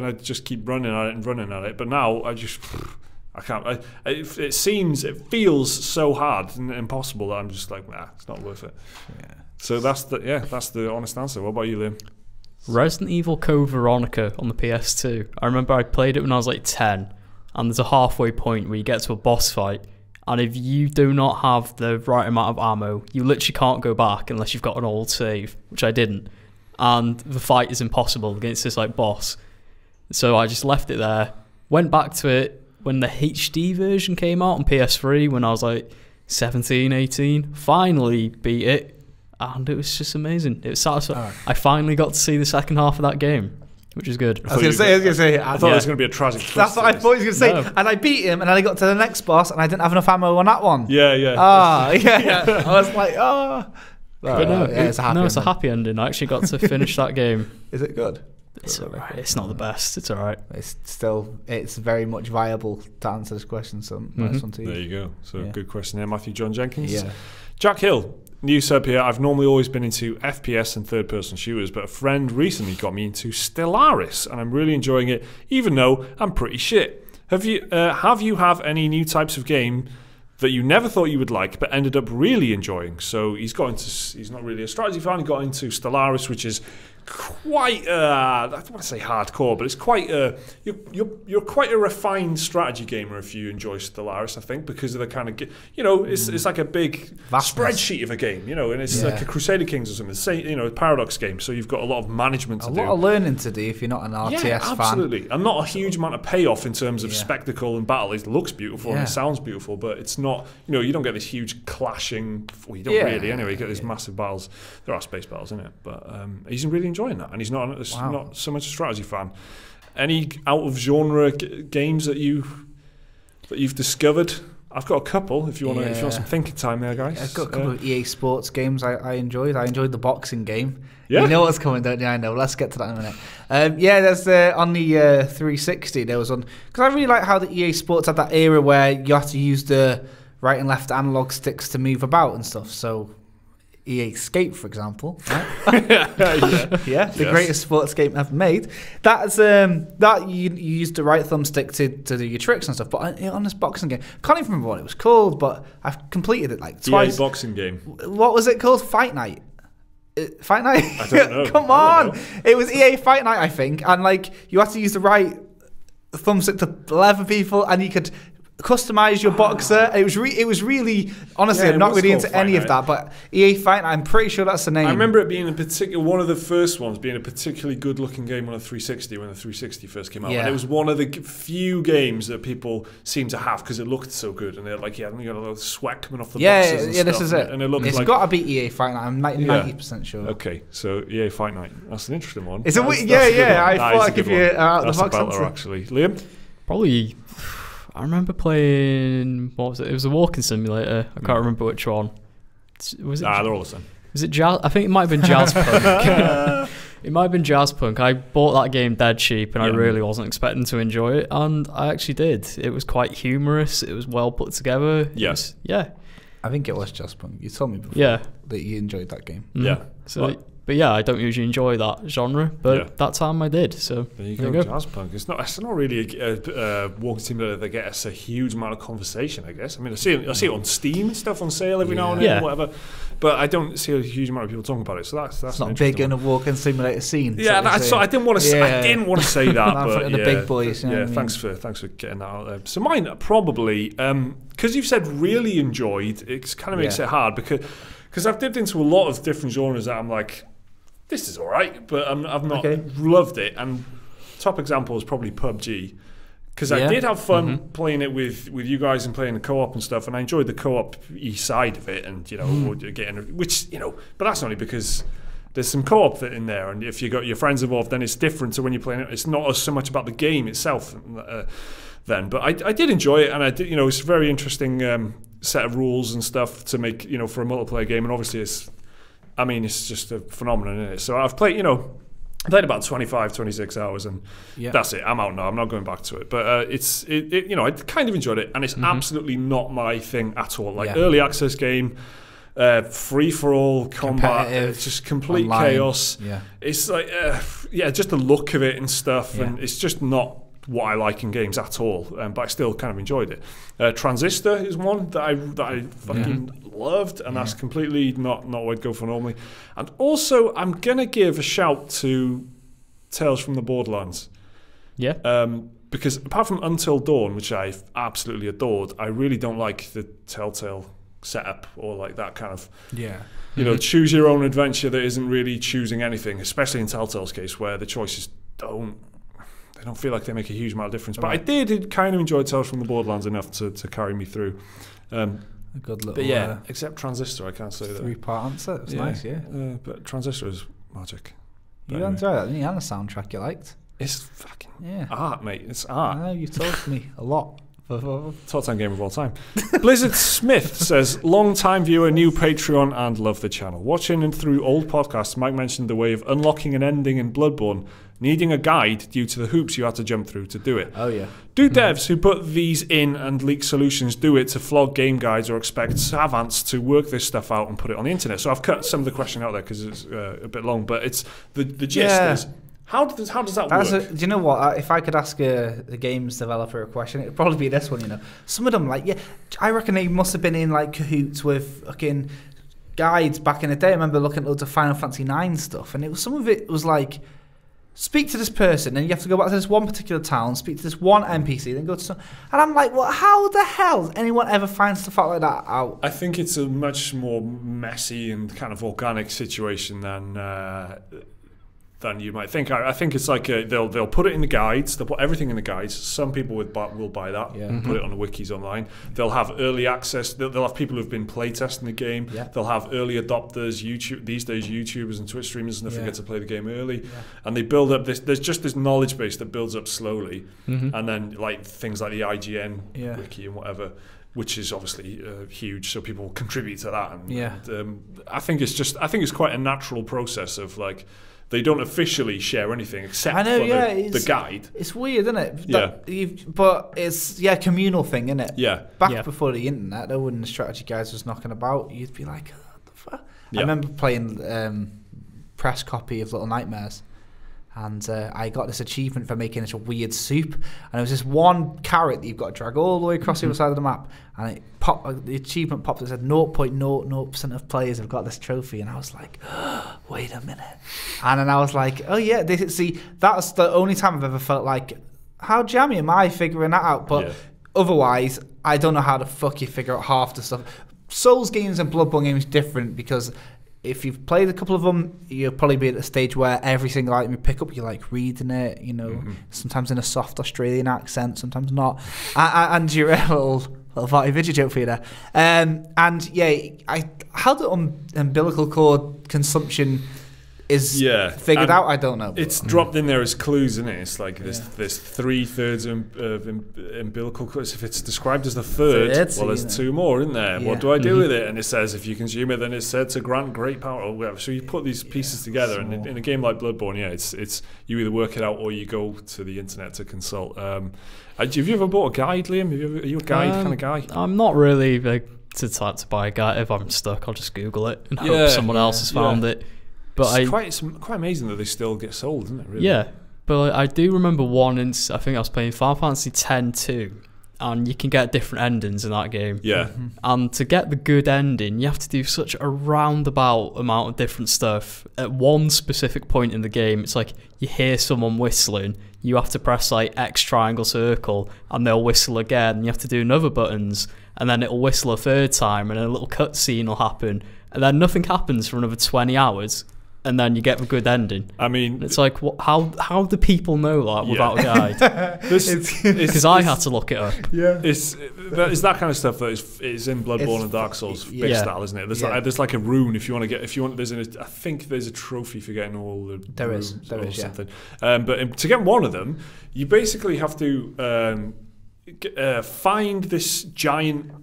I just keep running at it. But now I can't. It feels so hard and impossible that I'm just like, nah, it's not worth it. Yeah. So that's the honest answer. What about you, Liam? Resident Evil Code Veronica on the PS2. I remember I played it when I was like 10, and there's a halfway point where you get to a boss fight, and if you do not have the right amount of ammo, you literally can't go back unless you've got an old save, which I didn't. And the fight is impossible against this like boss. So I just left it there, went back to it when the HD version came out on PS3 when I was like 17, 18, finally beat it. And it was just amazing. It was satisfying. I finally got to see the second half of that game, which is good. I was going to say. I thought it was going to be a tragic twist. That's what I thought he was going to say. And I beat him, and then I got to the next boss, and I didn't have enough ammo on that one. Yeah. I was like, But it's a happy ending. I actually got to finish that game. Is it good? It's alright. It's not the best. It's alright. It's very much viable to answer this question. So nice one to you. There you go. So good question there, Matthew John Jenkins. Yeah. Jack Hill, new sub here. I've normally always been into FPS and third-person shooters, but a friend recently got me into Stellaris, and I'm really enjoying it, even though I'm pretty shit. Have you any new types of game that you never thought you would like, but ended up really enjoying? So he's not really a strategy fan. He got into Stellaris, which is quite I don't want to say hardcore, but it's quite you're quite a refined strategy gamer if you enjoy Stellaris, I think, because of the kind of it's like a big spreadsheet of a game, and it's like a Crusader Kings or something. Say a Paradox game, so you've got a lot of management to do, a lot of learning to do if you're not an RTS fan. Absolutely, and not a huge amount of payoff in terms of spectacle and battle. It looks beautiful and it sounds beautiful, but it's not. You don't get this huge clashing. Well, you don't really anyway. You get these massive battles. There are space battles in it, but he's really enjoying that, and he's not so much a strategy fan. Any out of genre games that you've discovered? I've got a couple. If you want some thinking time there, guys. I've got a couple of EA Sports games I enjoyed. I enjoyed the boxing game. Yeah. You know what's coming, don't you? I know. Let's get to that in a minute. There's on the 360. There was one because I really like how the EA Sports had that era where you had to use the right and left analog sticks to move about and stuff. So EA Skate, for example, right? The greatest sports game ever made. That's that you use the right thumbstick to do your tricks and stuff. But on this boxing game, can't even remember what it was called, but I've completed it like twice. EA boxing game. What was it called? Fight Night. Fight Night. I don't know. Come on, it was EA Fight Night, I think, and you had to use the right thumbstick to lever people, and you could customize your boxer. It was really, honestly, I'm not really into any of that, but EA Fight Night, I'm pretty sure that's the name. I remember it being one of the first ones being a particularly good looking game on a 360 when the 360 first came out, and it was one of the few games that people seemed to have because it looked so good, and they're like, you got a little sweat coming off the boxes and stuff, this is it, and it looked it's got to be EA Fight Night. I'm 90% sure. Okay, so EA Fight Night, that's an interesting one. It's I thought I'd give you out of the box answer. Actually, Liam, probably. I remember playing, what was it? It was a walking simulator. I can't remember which one. Was it? They're all the same. Was it Jazz? I think it might have been Jazz Punk. It might have been Jazz Punk. I bought that game dead cheap, and I really wasn't expecting to enjoy it, and I actually did. It was quite humorous. It was well put together. Yes. I think it was Jazz Punk. You told me before that you enjoyed that game. Yeah. So. But I don't usually enjoy that genre, but that time I did. So there you go. Jazz Punk. It's not really a walking simulator that gets a huge amount of conversation, I guess. I mean, I see it on Steam and stuff on sale every now and then, whatever. But I don't see a huge amount of people talking about it. So that's not big in a walking simulator scene. Yeah, I didn't want to. I didn't want to say that. But the big boys. Thanks for getting that out there. So mine probably because you've said really enjoyed. It kind of makes it hard because I've dipped into a lot of different genres that I'm like, this is all right, but I've not loved it. And top example is probably PUBG, because I did have fun playing it with you guys and playing the co-op and stuff, and I enjoyed the co-op side of it, and but that's only because there's some co-op in there, and if you got your friends involved, then it's different. So when you're playing it, it's not so much about the game itself. Then, but I did enjoy it, and I did. It's a very interesting set of rules and stuff to make for a multiplayer game, and obviously it's just a phenomenon, isn't it? So I've played, I played about 25, 26 hours, and that's it. I'm out now. I'm not going back to it. But I kind of enjoyed it, and it's absolutely not my thing at all. Like early access game, free for all combat, it's just complete chaos. Yeah, it's like just the look of it and stuff, and it's just not what I like in games at all, but I still kind of enjoyed it. Transistor is one that I fucking loved, and that's completely not what I'd go for normally. And also, I'm gonna give a shout to Tales from the Borderlands. Yeah. Because apart from Until Dawn, which I absolutely adored, I really don't like the Telltale setup or like that kind of choose your own adventure that isn't really choosing anything, especially in Telltale's case where the choices don't feel like they make a huge amount of difference. But I did kind of enjoy Tales from the Borderlands enough to carry me through. A good little... But except Transistor, I can't say that. 3-part answer. It was nice, but Transistor is magic. But you enjoyed that, didn't you? And the soundtrack you liked. It's fucking art, mate. It's art. I know, you told me a lot Top 10 game of all time. Blizzard Smith says, long-time viewer, new Patreon, and love the channel. Watching and through old podcasts, Mike mentioned the way of unlocking an ending in Bloodborne, needing a guide due to the hoops you had to jump through to do it. Oh, yeah. Do devs who put these in and leak solutions do it to flog game guides or expect savants to work this stuff out and put it on the internet? So I've cut some of the question out there because it's a bit long, but it's the gist is, how does that work? Do you know what? If I could ask a games developer a question, it'd probably be this one, you know. Some of them, like, I reckon they must have been in, like, cahoots with fucking guides back in the day. I remember looking at loads of Final Fantasy 9 stuff, and some of it was like, speak to this person, and you have to go back to this one particular town, speak to this one NPC, then go to some... And I'm like, well, how the hell does anyone ever find stuff like that out? I think it's a much more messy and kind of organic situation than you might think. I think it's like they'll put it in the guides. They'll put everything in the guides. Some people will buy that and put it on the wikis online. They'll have early access. They'll have people who've been playtesting the game. Yeah. They'll have early adopters. these days YouTubers and Twitch streamers and they get to play the game early. Yeah. And they build up this. There's just this knowledge base that builds up slowly, and then like things like the IGN wiki and whatever, which is obviously huge. So people contribute to that. And I think it's quite a natural process of like. They don't officially share anything except for the guide. It's weird, isn't it? But it's communal thing, isn't it? Yeah. Back before the internet, though, when the strategy guides was knocking about, you'd be like, what the fuck? Yeah. I remember playing press copy of Little Nightmares, and I got this achievement for making this weird soup, and it was this one carrot that you've got to drag all the way across the other side of the map, and the achievement popped that said 0.00% of players have got this trophy, and I was like, wait a minute. And then I was like, oh yeah, that's the only time I've ever felt like, how jammy am I figuring that out? But otherwise, I don't know how the fuck you figure out half the stuff. Souls games and Bloodborne games different, because if you've played a couple of them, you'll probably be at the stage where every single item you pick up, you're like reading it, you know, sometimes in a soft Australian accent, sometimes not. And you're a little farty video joke for you there. How the umbilical cord consumption is figured out, I don't know. It's dropped in there as clues, isn't it? It's like there's 3/3 of umbilical cords. If it's described as the third, there's 2 more, isn't there? Yeah. What do I do with it? And it says if you consume it, then it's said to grant great power or whatever. So you put these pieces together, and in a game like Bloodborne, it's you either work it out or you go to the internet to consult. Have you ever bought a guide, Liam? Are you a guide kind of guy? I'm not really like to type to buy a guide. If I'm stuck, I'll just Google it and hope someone else has found it. But it's quite amazing that they still get sold, isn't it? Really? Yeah, but I do remember one. I think I was playing Final Fantasy X-2, and you can get different endings in that game. Yeah, and to get the good ending, you have to do such a roundabout amount of different stuff at one specific point in the game. It's like you hear someone whistling, you have to press like X triangle circle, and they'll whistle again. And you have to do another buttons, and then it'll whistle a third time, and a little cutscene will happen, and then nothing happens for another 20 hours. And then you get the good ending. I mean, it's like, how do people know that without a guide? Because I had to look it up. Yeah, it's that kind of stuff that is in Bloodborne and Dark Souls big style, isn't it? There's like a rune if you want to get. I think there's a trophy for getting all the runes or something. But to get one of them, you basically have to find this giant.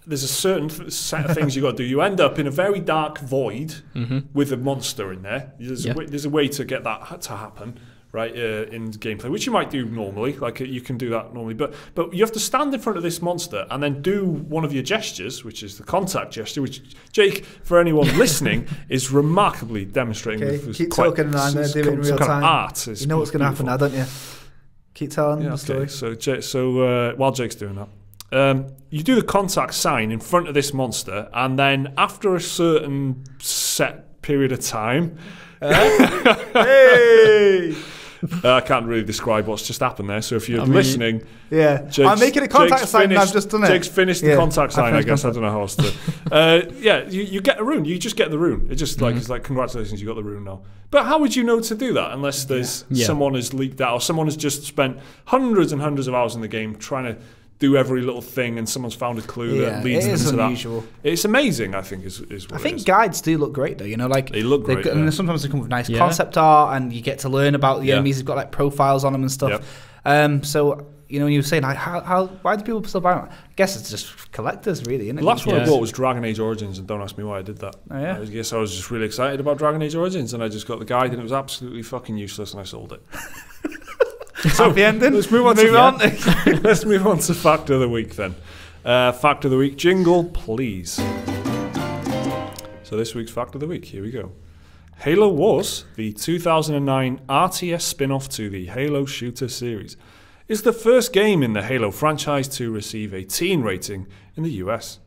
There's a certain set of things you got to do. You end up in a very dark void with a monster in there. There's a way to get that to happen, right? In gameplay, which you might do normally, like you can do that normally. But you have to stand in front of this monster and then do one of your gestures, which is the contact gesture, which Jake, for anyone listening, is remarkably demonstrating. Okay, keep talking and I'm going to do it in real time. Art. You know what's going to happen now, don't you? Keep telling the story. So while Jake's doing that. You do the contact sign in front of this monster, and then after a certain set period of time, I can't really describe what's just happened there. So if you're listening, I'm making a contact sign and I've just done it. Jake's finished the contact sign, I guess. I don't know how else to. You get a rune. You just get the rune. It's just like it's like congratulations, you got the rune now. But how would you know to do that unless there's someone has leaked out or someone has just spent hundreds and hundreds of hours in the game trying to do every little thing, and someone's found a clue that leads them to unusual. That. It's amazing, I think, is what I think guides do look great, though. You know, like they look great. And sometimes they come with nice concept art, and you get to learn about the enemies. They've got like profiles on them and stuff. So you know, you were saying like, why do people still buy them? I guess it's just collectors, really, isn't it? The last one I bought was Dragon Age Origins, and don't ask me why I did that. Oh, yeah? I guess I was just really excited about Dragon Age Origins, and I just got the guide, and it was absolutely fucking useless, and I sold it. So happy ending. Let's move on. Let's move on to Fact of the Week then. Fact of the Week jingle, please. So this week's Fact of the Week, here we go. Halo was the 2009 RTS spin-off to the Halo shooter series. Is the first game in the Halo franchise to receive a teen rating in the US.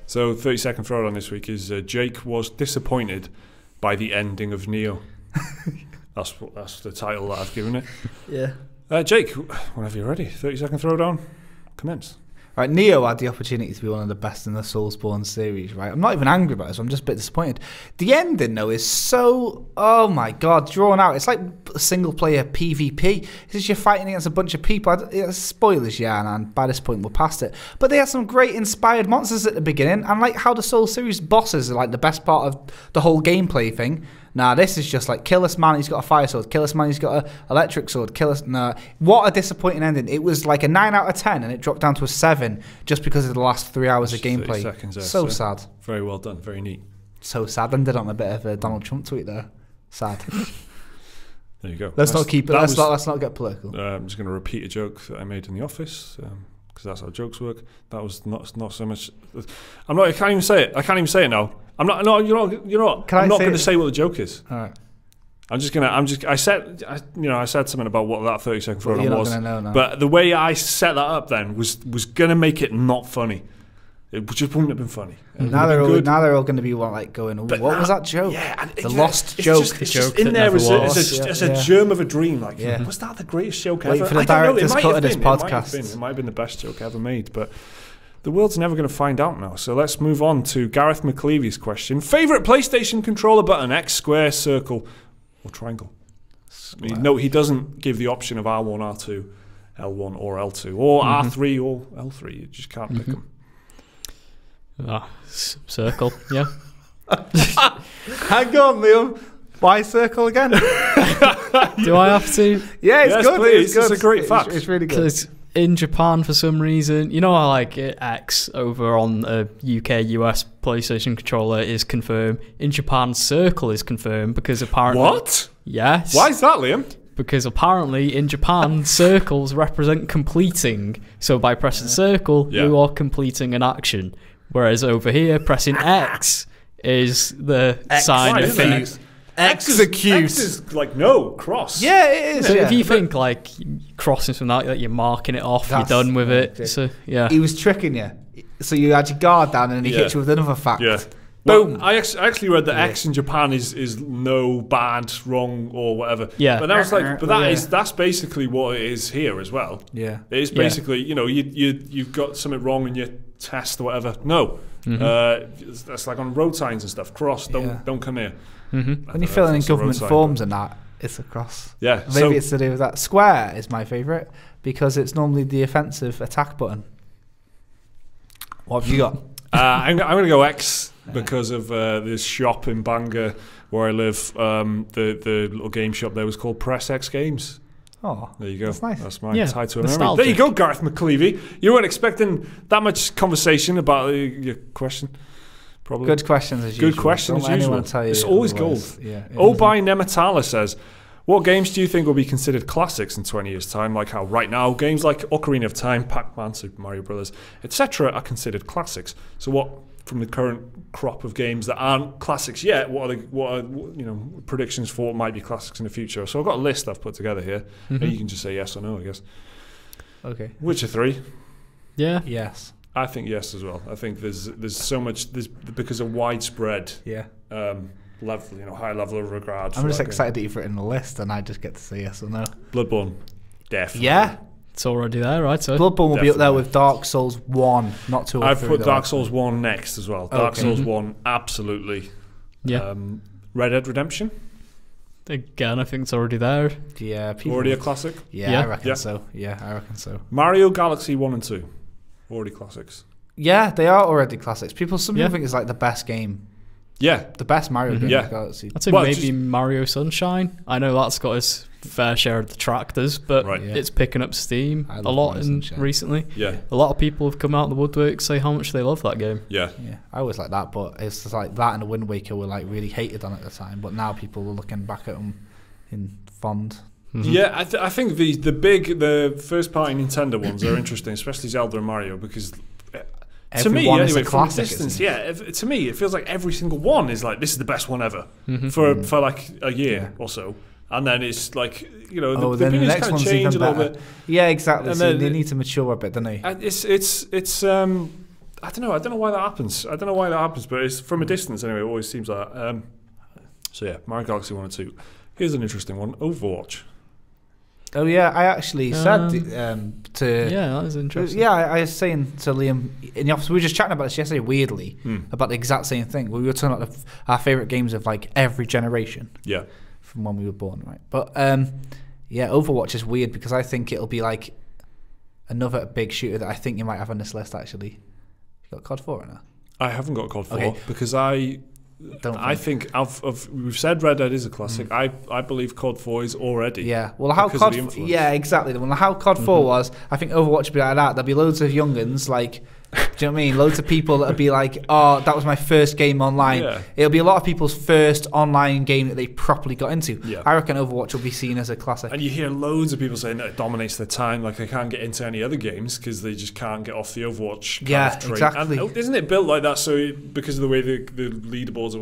So 30-second throwdown this week is Jake was disappointed by the ending of Neo. That's the title that I've given it. Yeah. Jake, whenever you're ready, 30-second throwdown, commence. Right, Neo had the opportunity to be one of the best in the Soulsborne series, right? I'm not even angry about it, so I'm just a bit disappointed. The ending, though, is so, oh my God, drawn out. It's like a single-player PvP. It's just you're fighting against a bunch of people. Spoilers, yeah, and by this point, we're past it. But they had some great inspired monsters at the beginning, and like how the Soul series bosses are like the best part of the whole gameplay thing. Nah, this is just like, kill this man, he's got a fire sword. Kill this man, he's got an electric sword. Kill us. Nah. What a disappointing ending. It was like a 9 out of 10, and it dropped down to a 7 just because of the last 3 hours of gameplay. So sad. Very well done. Very neat. So sad. Ended on a bit of a Donald Trump tweet there. Sad. There you go. Let's not keep it. Let's not get political. I'm just going to repeat a joke that I made in the office. Because that's how jokes work. That was not so much. I can't even say it. I can't even say it now. I'm not. No, you know what? I'm not going to say what the joke is. All right. I said something about what that 30-second throwdown was. You're not going to know now. But the way I set that up then was going to make it not funny. It just wouldn't have been funny. Now they're all going to be going, what was that joke? Yeah, the lost joke. It's just in there as a germ of a dream. Like, was that the greatest joke ever? Wait for the director's cut of this podcast. It might have been the best joke ever made, but the world's never going to find out now. So let's move on to Gareth McKelvey's question. Favourite PlayStation controller button, X, square, circle, or triangle? No, he doesn't give the option of R1, R2, L1 or L2, or R3 or L3. You just can't pick them. Circle, yeah. Hang on, Liam. Why circle again? Do I have to? Yeah, it's good. Please. It's good. It's a great fact. It's really good. Because in Japan, for some reason, you know how like X over on a UK, US PlayStation controller is confirmed. In Japan, circle is confirmed because apparently... What? Yes. Why is that, Liam? Because apparently in Japan, circles represent completing. So by pressing circle, you are completing an action. Whereas over here, pressing X is the sign of things. Execute. X is like cross. Yeah, it is. So if you think like crossing something like you're marking it off, you're done with it. So yeah, he was tricking you. So you had your guard down, and he hit you with another fact. Yeah. Boom. Well, I actually read that X in Japan is no, bad, wrong, or whatever. Yeah. But I was like, that's basically what it is here as well. Yeah. It is basically, you've got something wrong in your test or whatever. No. That's like on road signs and stuff. Cross, don't come here. When you're filling in government forms and that, it's a cross. Yeah. Maybe it's to do with that. Square is my favourite because it's normally the offensive attack button. What have you got? I'm going to go X because of this shop in Bangor where I live. The little game shop there was called Press X Games. Oh, there you go. That's nice. That's my tie to a memory. There you go, Gareth McKelvey. You weren't expecting that much conversation about your question. Probably. Good questions as usual. Good questions as usual. It's always gold. Yeah, Obai Nematala says, what games do you think will be considered classics in 20 years' time? Like how right now games like Ocarina of Time, Pac-Man, Super Mario Brothers, etc. are considered classics. So what, from the current crop of games that aren't classics yet, what are predictions for what might be classics in the future? So I've got a list I've put together here. And you can just say yes or no, I guess. Okay. Witcher 3. Yeah. Yes. I think yes as well. I think there's so much because of widespread level, high level of regard. I'm just excited that you've written the list, and I just get to say yes or no. Bloodborne, definitely. Yeah, it's already there, right? So Bloodborne will be up there with Dark Souls 1, not 2 or 3. I've put Dark Souls 1 next as well. Dark Souls 1, absolutely. Yeah. Red Dead Redemption. Again, I think it's already there. Yeah, already a classic. Yeah, I reckon so. Yeah, I reckon so. Mario Galaxy 1 and 2, already classics. Yeah, they are already classics. Some people think it's like the best game. Yeah, the best Mario game. Yeah, Galaxy. I'd say maybe Mario Sunshine. I know that's got its fair share of detractors, but it's picking up steam a lot recently. Yeah, a lot of people have come out of the woodwork say how much they love that game. Yeah, I always like that, but it's just like that and the Wind Waker were like really hated on at the time, but now people are looking back at them in fond. Mm-hmm. Yeah, I think the first party Nintendo ones are interesting, especially Zelda and Mario, because to me, anyway, from a distance, to me it feels like every single one is like, this is the best one ever for like a year or so. And then it's like, you know, the opinions kind of change a little bit. Yeah, exactly. So they need to mature a bit, don't they? It's I don't know why that happens. But it's from a distance anyway. It always seems like that. So yeah, Mario Galaxy 1 and 2. Here's an interesting one: Overwatch. Oh yeah, I actually said that was interesting. Yeah, I was saying to Liam in the office, we were just chatting about this yesterday, weirdly, about the exact same thing. We were talking about our favourite games of like every generation. Yeah. From when we were born, right? But Overwatch is weird because I think it'll be like another big shooter that I think you might have on this list. Actually, you got COD 4 in there? I haven't got COD 4 because I think we've said Red Dead is a classic. I believe COD 4 is already. Yeah. Well, how COD? Exactly. Well, how COD 4 was, I think Overwatch would be like that. There'll be loads of young'uns like. Do you know what I mean? Loads of people that'll be like, "Oh, that was my first game online." Yeah. It'll be a lot of people's first online game that they properly got into. Yeah. I reckon Overwatch will be seen as a classic. And you hear loads of people saying that it dominates their time, like they can't get into any other games because they just can't get off the Overwatch kind of train. Exactly. And isn't it built like that? So because of the way the leaderboards or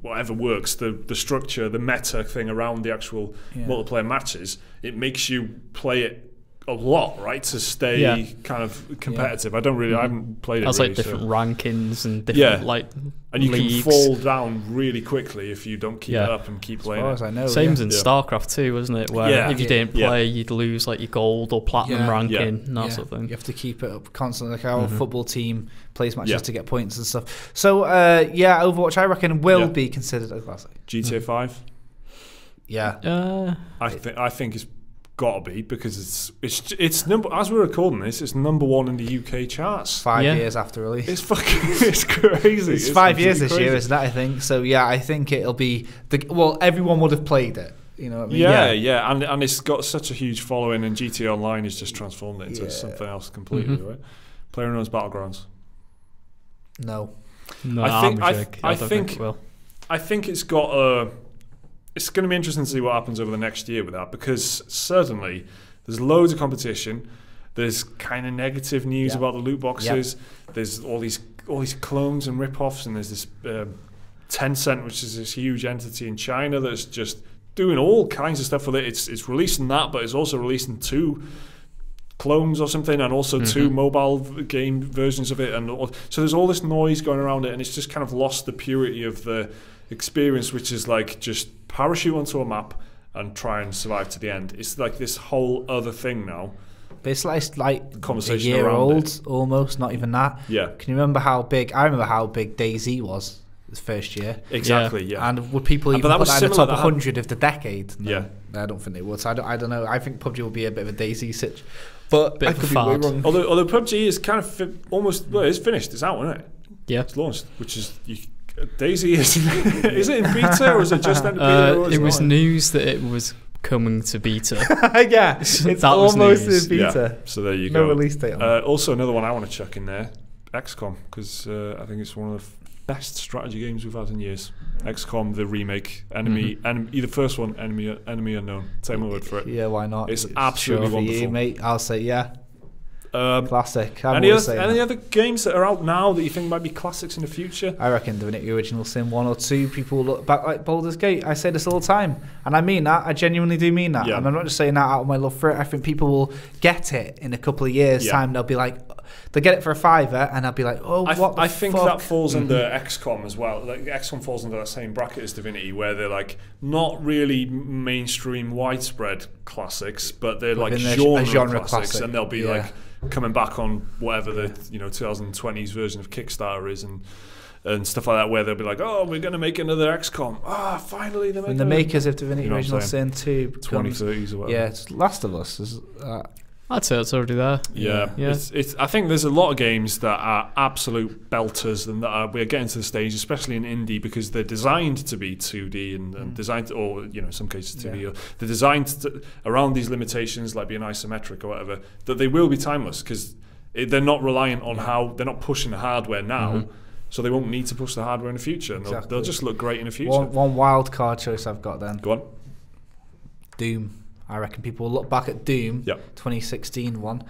whatever works, the structure, the meta thing around the actual multiplayer matches, it makes you play it a lot, right, to stay kind of competitive. I haven't played it. That's really, like different rankings and different like and you leagues. Can fall down really quickly if you don't keep it up and keep playing. As far as I know, Same's in StarCraft too, wasn't it? Where if you didn't play, you'd lose like your gold or platinum ranking and that sort of thing. You have to keep it up constantly. Like our football team plays matches to get points and stuff. So Overwatch, I reckon, will be considered a classic. GTA 5. Yeah. I think it's got to be because it's number, as we're recording this, it's number 1 in the UK charts 5 years after release. It's crazy. It's 5 years this year, isn't it? I think so. Yeah, I think it'll be everyone would have played it. You know what I mean? Yeah, and it's got such a huge following, and GTA Online has just transformed it into something else completely. Right? PlayerUnknown's Battlegrounds. No, I think it's got a. It's going to be interesting to see what happens over the next year with that, because certainly there's loads of competition. There's kind of negative news about the loot boxes. There's all these clones and rip-offs, and there's this Tencent, which is this huge entity in China that's just doing all kinds of stuff with it. It's releasing that, but it's also releasing 2 clones or something, and also 2 mobile game versions of it, so there's all this noise going around it, and it's just kind of lost the purity of the experience, which is like just parachute onto a map and try and survive to the end. It's like this whole other thing now. But it's like conversation a year around old, it. Almost, not even that. Yeah. Can you remember how big? I remember how big DayZ was this first year. Exactly. Yeah. And would people even put that in the top 100 of the decade? No, yeah. I don't think they would. So I don't know. I think PUBG will be a bit of a DayZ situation. But I could be way wrong. Although PUBG is kind of it's finished. It's out, isn't it? Yeah. It's launched, which is. DayZ is it in beta or is it just in beta? It was news that it was coming to beta. Yeah, it's almost in beta. Yeah, so there you go. No release date on it. Also, another one I want to chuck in there, XCOM, because I think it's one of the best strategy games we've had in years. XCOM, the remake, either first one, Enemy Unknown. Take my word for it. Yeah, why not? It's absolutely wonderful. You, mate. I'll say yeah. Classic. Any other games that are out now that you think might be classics in the future? I reckon Divinity Original Sin 1 or 2. People look back like Baldur's Gate. I say this all the time, and I mean that. I genuinely do mean that. And I'm not just saying that out of my love for it. I think people will get it in a couple of years' time. They'll be like, they'll get it for a $5, and I'll be like, I think that falls under XCOM as well. Like XCOM falls under that same bracket as Divinity, where they're like not really mainstream, widespread classics, but they're like genre classics, and they'll be like coming back on whatever the 2020s version of Kickstarter is, and stuff like that, where they'll be like, oh, we're going to make another XCOM. Finally the makers of Divinity Original Sin 2 2030s or whatever. Yeah, it's Last of Us. I'd say it's already there. Yeah. It's. I think there's a lot of games that are absolute belters, and that we're getting to the stage, especially in indie, because they're designed to be 2D and designed, or in some cases 2D. Or they're designed around these limitations, like being isometric or whatever, that they will be timeless because they're not reliant on how they're not pushing the hardware now. So they won't need to push the hardware in the future. And they'll just look great in the future. One wild card choice I've got then. Go on. Doom. I reckon people will look back at Doom, 2016 one,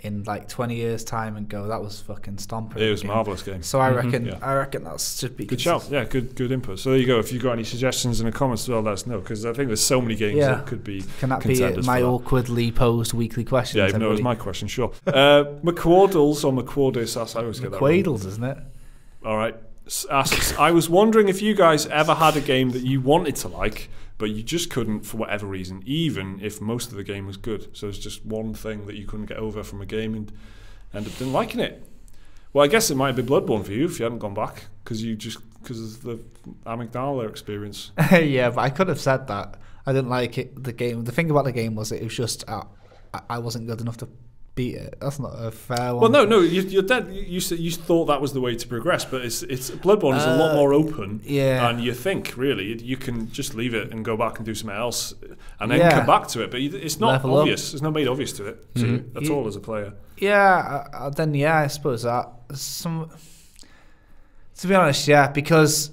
in like 20 years' time and go, that was fucking stomping. It was a marvellous game. So I reckon that should be good shout. Yeah, good input. So there you go. If you've got any suggestions in the comments as well, let us know, because I think there's so many games that could be. Can that be my awkwardly posed weekly question? Yeah, even though it was my question, sure. McQuaddles or McQuaddis, I always get that wrong. McQuaddles, isn't it? All right. Asks, I was wondering if you guys ever had a game that you wanted to like, but you just couldn't for whatever reason, even if most of the game was good. So it's just one thing that you couldn't get over from a game and end up didn't liking it. Well, I guess it might be Bloodborne for you if you hadn't gone back, because of the amygdala experience. Yeah, but I could have said that. I didn't like it. The game. The thing about the game was it was just I wasn't good enough to beat it. That's not a fair one. Well, no, you're dead. You thought that was the way to progress, but it's Bloodborne is a lot more open. Yeah, and you think really you can just leave it and go back and do something else, and then come back to it. But it's not obvious. It's not made obvious to it. To you, at all as a player. Yeah, I suppose that to be honest, because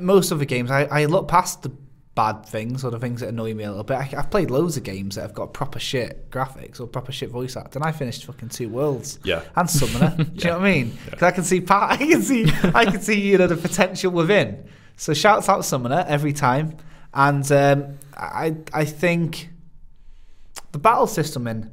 most of the games I look past the bad things or the things that annoy me a little bit. I've played loads of games that have got proper shit graphics or proper shit voice acting, and I finished fucking 2 Worlds. Yeah, and Summoner. Do you know what I mean? Because I can see the potential within. So shouts out Summoner every time, and I think the battle system in.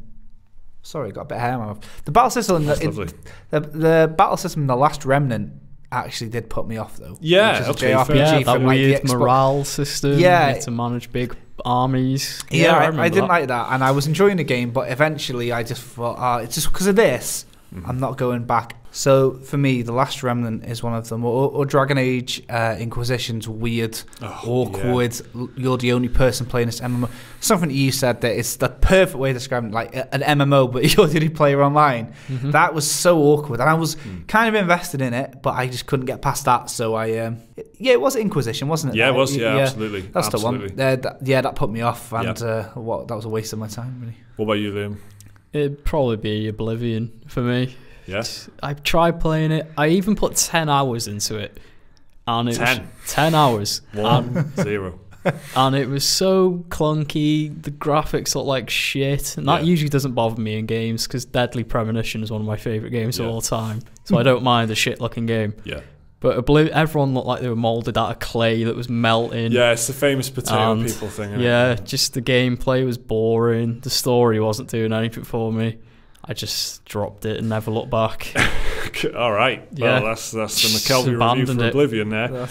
Sorry, got a bit of hair in my mouth. The battle system the battle system in The Last Remnant actually did put me off though. Yeah, JRPG that weird morale system. Yeah, you had to manage big armies. Yeah, I didn't like that, and I was enjoying the game, but eventually I just thought, it's just because of this. I'm not going back. So for me, The Last Remnant is one of them. Or Dragon Age Inquisition's weird, awkward. Yeah. You're the only person playing this MMO. Something you said that it's the perfect way to describe it, like an MMO, but you're the only player online. That was so awkward, and I was kind of invested in it, but I just couldn't get past that. So it was Inquisition, wasn't it? Yeah, it was. Yeah, absolutely. That's the one. That put me off, and that was a waste of my time, really. What about you, Liam? It'd probably be Oblivion for me. Yes. I tried playing it. I even put 10 hours into it. And it 10? Was 10 hours. 0. And it was so clunky. The graphics look like shit. And that usually doesn't bother me in games, because Deadly Premonition is one of my favourite games of all time. So I don't mind a shit-looking game. Yeah. But everyone looked like they were moulded out of clay that was melting. Yeah, it's the famous potato people thing. Just the gameplay was boring. The story wasn't doing anything for me. I just dropped it and never looked back. All right. Yeah. Well, that's the McKelvey review for Oblivion there.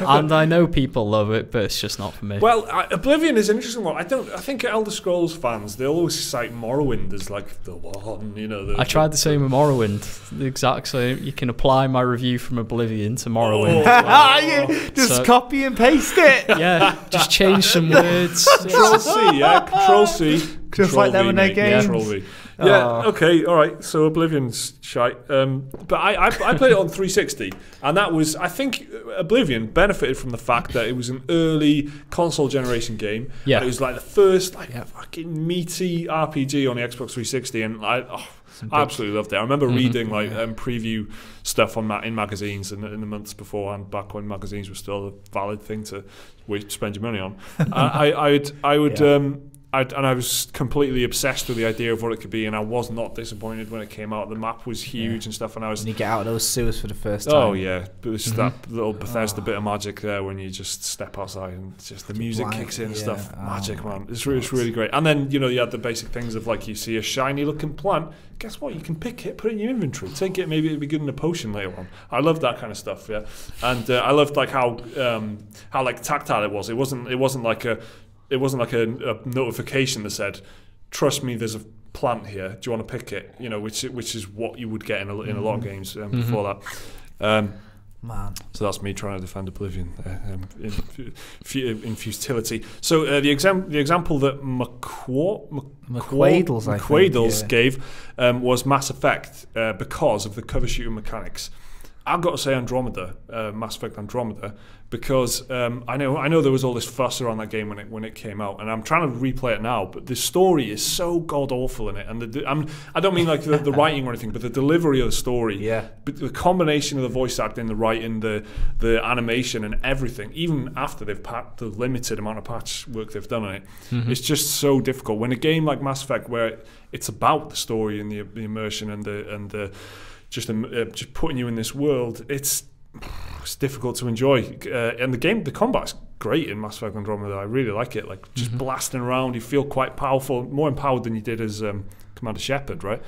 And I know people love it, but it's just not for me. Well, Oblivion is an interesting one. I think Elder Scrolls fans, they always cite Morrowind as like the one. I tried the same with Morrowind. The exact same. You can apply my review from Oblivion to Morrowind. Just copy and paste it. Yeah, just change some words. Control-C, Control-C. Just like them in their games. Control-V. Yeah, okay, all right. So Oblivion's shite. But I played it on 360, and that was, I think Oblivion benefited from the fact that it was an early console generation game. Yeah. It was like the first fucking meaty RPG on the Xbox 360, and I absolutely loved it. I remember reading preview stuff on in magazines in the months beforehand, back when magazines were still a valid thing to spend your money on. I was completely obsessed with the idea of what it could be, and I was not disappointed when it came out. The map was huge and stuff, and I was. And you get out of those sewers for the first time. Oh yeah, but it's that little Bethesda bit of magic there when you just step outside and just the music kicks in and stuff. Magic, man, it's really great. And then you had the basic things of like you see a shiny looking plant. Guess what? You can pick it, put it in your inventory, take it. Maybe it'll be good in a potion later on. I loved that kind of stuff. Yeah, and I loved like how like tactile it was. It wasn't like a notification that said, "Trust me, there's a plant here. Do you want to pick it?" Which is what you would get in a lot of games before that. Man. So that's me trying to defend Oblivion in futility. So the example that McQuaidles gave was Mass Effect because of the cover shooter mechanics. I've got to say Andromeda, Mass Effect Andromeda, because I know there was all this fuss around that game when it came out, and I'm trying to replay it now, but the story is so god awful in it, and I don't mean like the writing or anything, but the delivery of the story, but the combination of the voice acting, the writing, the animation, and everything, even after they've the limited amount of patch work they've done on it, it's just so difficult. When a game like Mass Effect, where it's about the story and the immersion and the just putting you in this world, it's difficult to enjoy. And the combat's great in Mass Effect Andromeda. I really like it. Like just blasting around, you feel quite powerful, more empowered than you did as Commander Shepard, right?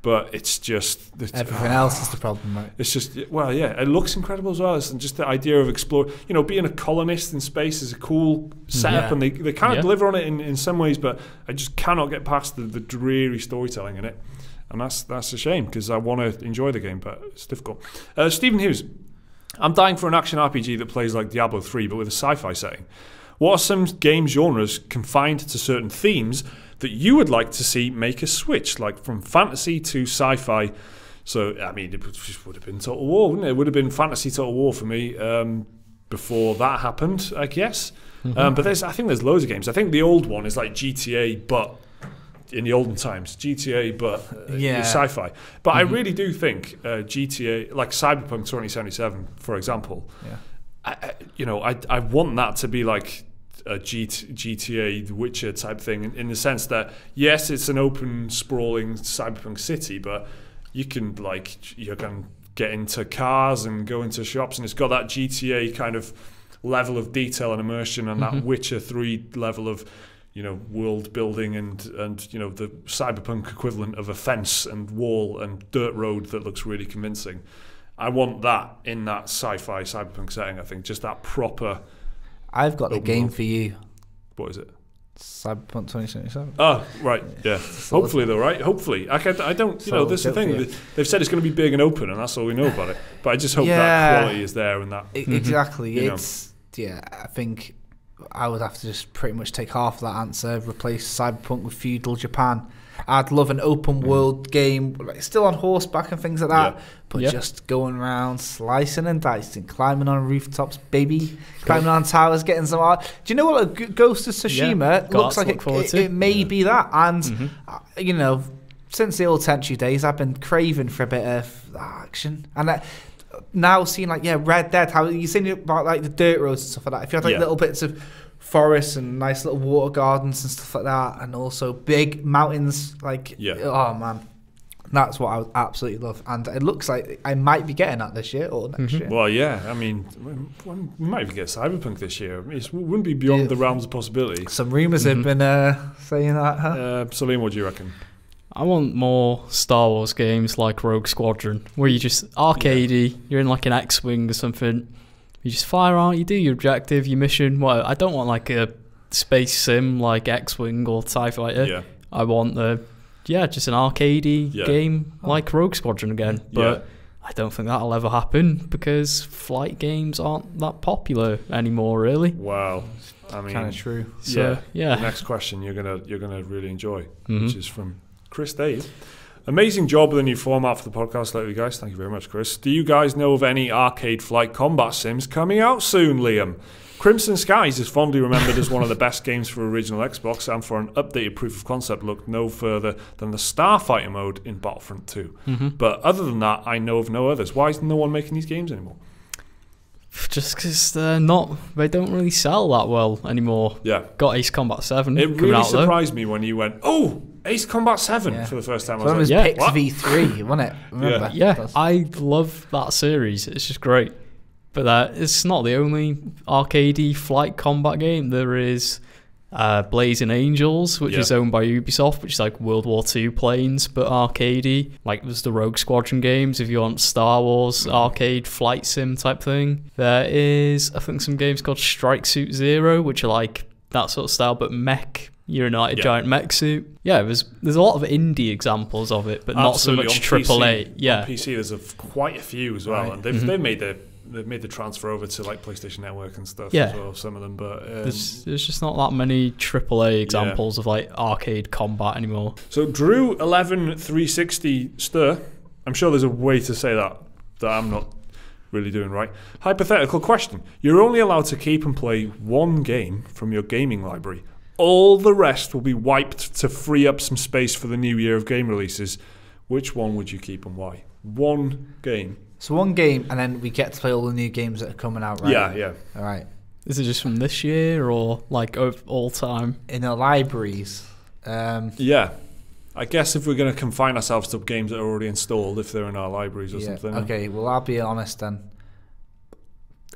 But it's everything else is the problem, right? It's just it looks incredible as well. And just the idea of exploring, being a colonist in space is a cool setup, and they kind of deliver on it in some ways, but I just cannot get past the dreary storytelling in it. And that's a shame, because I want to enjoy the game, but it's difficult. Stephen Hughes, I'm dying for an action RPG that plays like Diablo 3, but with a sci-fi setting. What are some game genres confined to certain themes that you would like to see make a switch, like from fantasy to sci-fi? So, I mean, it just would have been Total War, wouldn't it? It would have been fantasy Total War for me before that happened, I guess. But I think there's loads of games. I think the old one is like GTA, but in the olden times, GTA, but sci-fi. But I really do think GTA, like Cyberpunk 2077, for example. I want that to be like a GTA, The Witcher type thing, in the sense that yes, it's an open, sprawling cyberpunk city, but you can get into cars and go into shops, and it's got that GTA kind of level of detail and immersion, and that Witcher 3 level of world building and the cyberpunk equivalent of a fence and wall and dirt road that looks really convincing. I want that in that sci-fi cyberpunk setting. I think just that proper. I've got the game for you. What is it? Cyberpunk 2077. Oh, right, yeah. Hopefully though, right? Hopefully. I don't, this is the thing. They've said it's going to be big and open, and that's all we know about it. But I just hope that quality is there and that. Exactly. I think I would have to just pretty much take half of that answer, replace Cyberpunk with feudal Japan. I'd love an open world game, like still on horseback and things like that, but just going around, slicing and dicing, climbing on rooftops, baby, climbing on towers, getting some art. Do you know what? Ghost of Tsushima looks like it may be that. And, since the old Tenchu days, I've been craving for a bit of action. And now seeing Red Dead, how you're saying about like the dirt roads and stuff like that. If you had little bits of forests and nice little water gardens and stuff like that, and also big mountains, oh man, that's what I would absolutely love. And it looks like I might be getting that this year or next year. Well, yeah, I mean, we might even get Cyberpunk this year. It wouldn't be beyond the realms of possibility. Some rumours have been saying that, huh? Salim, what do you reckon? I want more Star Wars games like Rogue Squadron, where you just arcadey, you're in like an X-Wing or something, you just fire out, you do your objective, your mission. I don't want like a space sim like X-Wing or TIE Fighter. I want just an arcadey game like Rogue Squadron again. But I don't think that'll ever happen because flight games aren't that popular anymore, really. Wow. I mean, kind of true. So, The next question you're gonna really enjoy, which is from Chris Dave. Amazing job with the new format for the podcast lately, guys. Thank you very much, Chris. Do you guys know of any arcade flight combat sims coming out soon, Liam? Crimson Skies is fondly remembered as one of the best games for original Xbox, and for an updated proof of concept look no further than the Starfighter mode in Battlefront 2. But other than that, I know of no others. Why is no one making these games anymore? Just because they don't really sell that well anymore. Got Ace Combat 7. It really surprised me when you went, Ace Combat 7 for the first time. I was like, Pix V3, wasn't it? Remember? I love that series. It's just great. But it's not the only arcadey flight combat game. There is Blazing Angels, which is owned by Ubisoft, which is like World War II planes, but arcadey. Like there's the Rogue Squadron games, if you want Star Wars arcade flight sim type thing. There is, I think, some games called Strike Suit Zero, which are like that sort of style, but mech. You're in a giant mech suit. There's a lot of indie examples of it, but not so much AAA. On PC, there's quite a few as well, and they've made they've made the transfer over to like PlayStation Network and stuff Yeah. as well. Some of them, but There's just not that many AAA examples of like arcade combat anymore. So Drew 11360 Stir. I'm sure there's a way to say that I'm not really doing right. Hypothetical question: you're only allowed to keep and play one game from your gaming library. All the rest will be wiped to free up some space for the new year of game releases. Which one would you keep and why? One game. So one game, and then we get to play all the new games that are coming out, right? Yeah. All right. Is it just from this year or like of all time? In the libraries. Yeah. I guess if we're going to confine ourselves to games that are already installed, if they're in our libraries or something. Okay, well, I'll be honest then.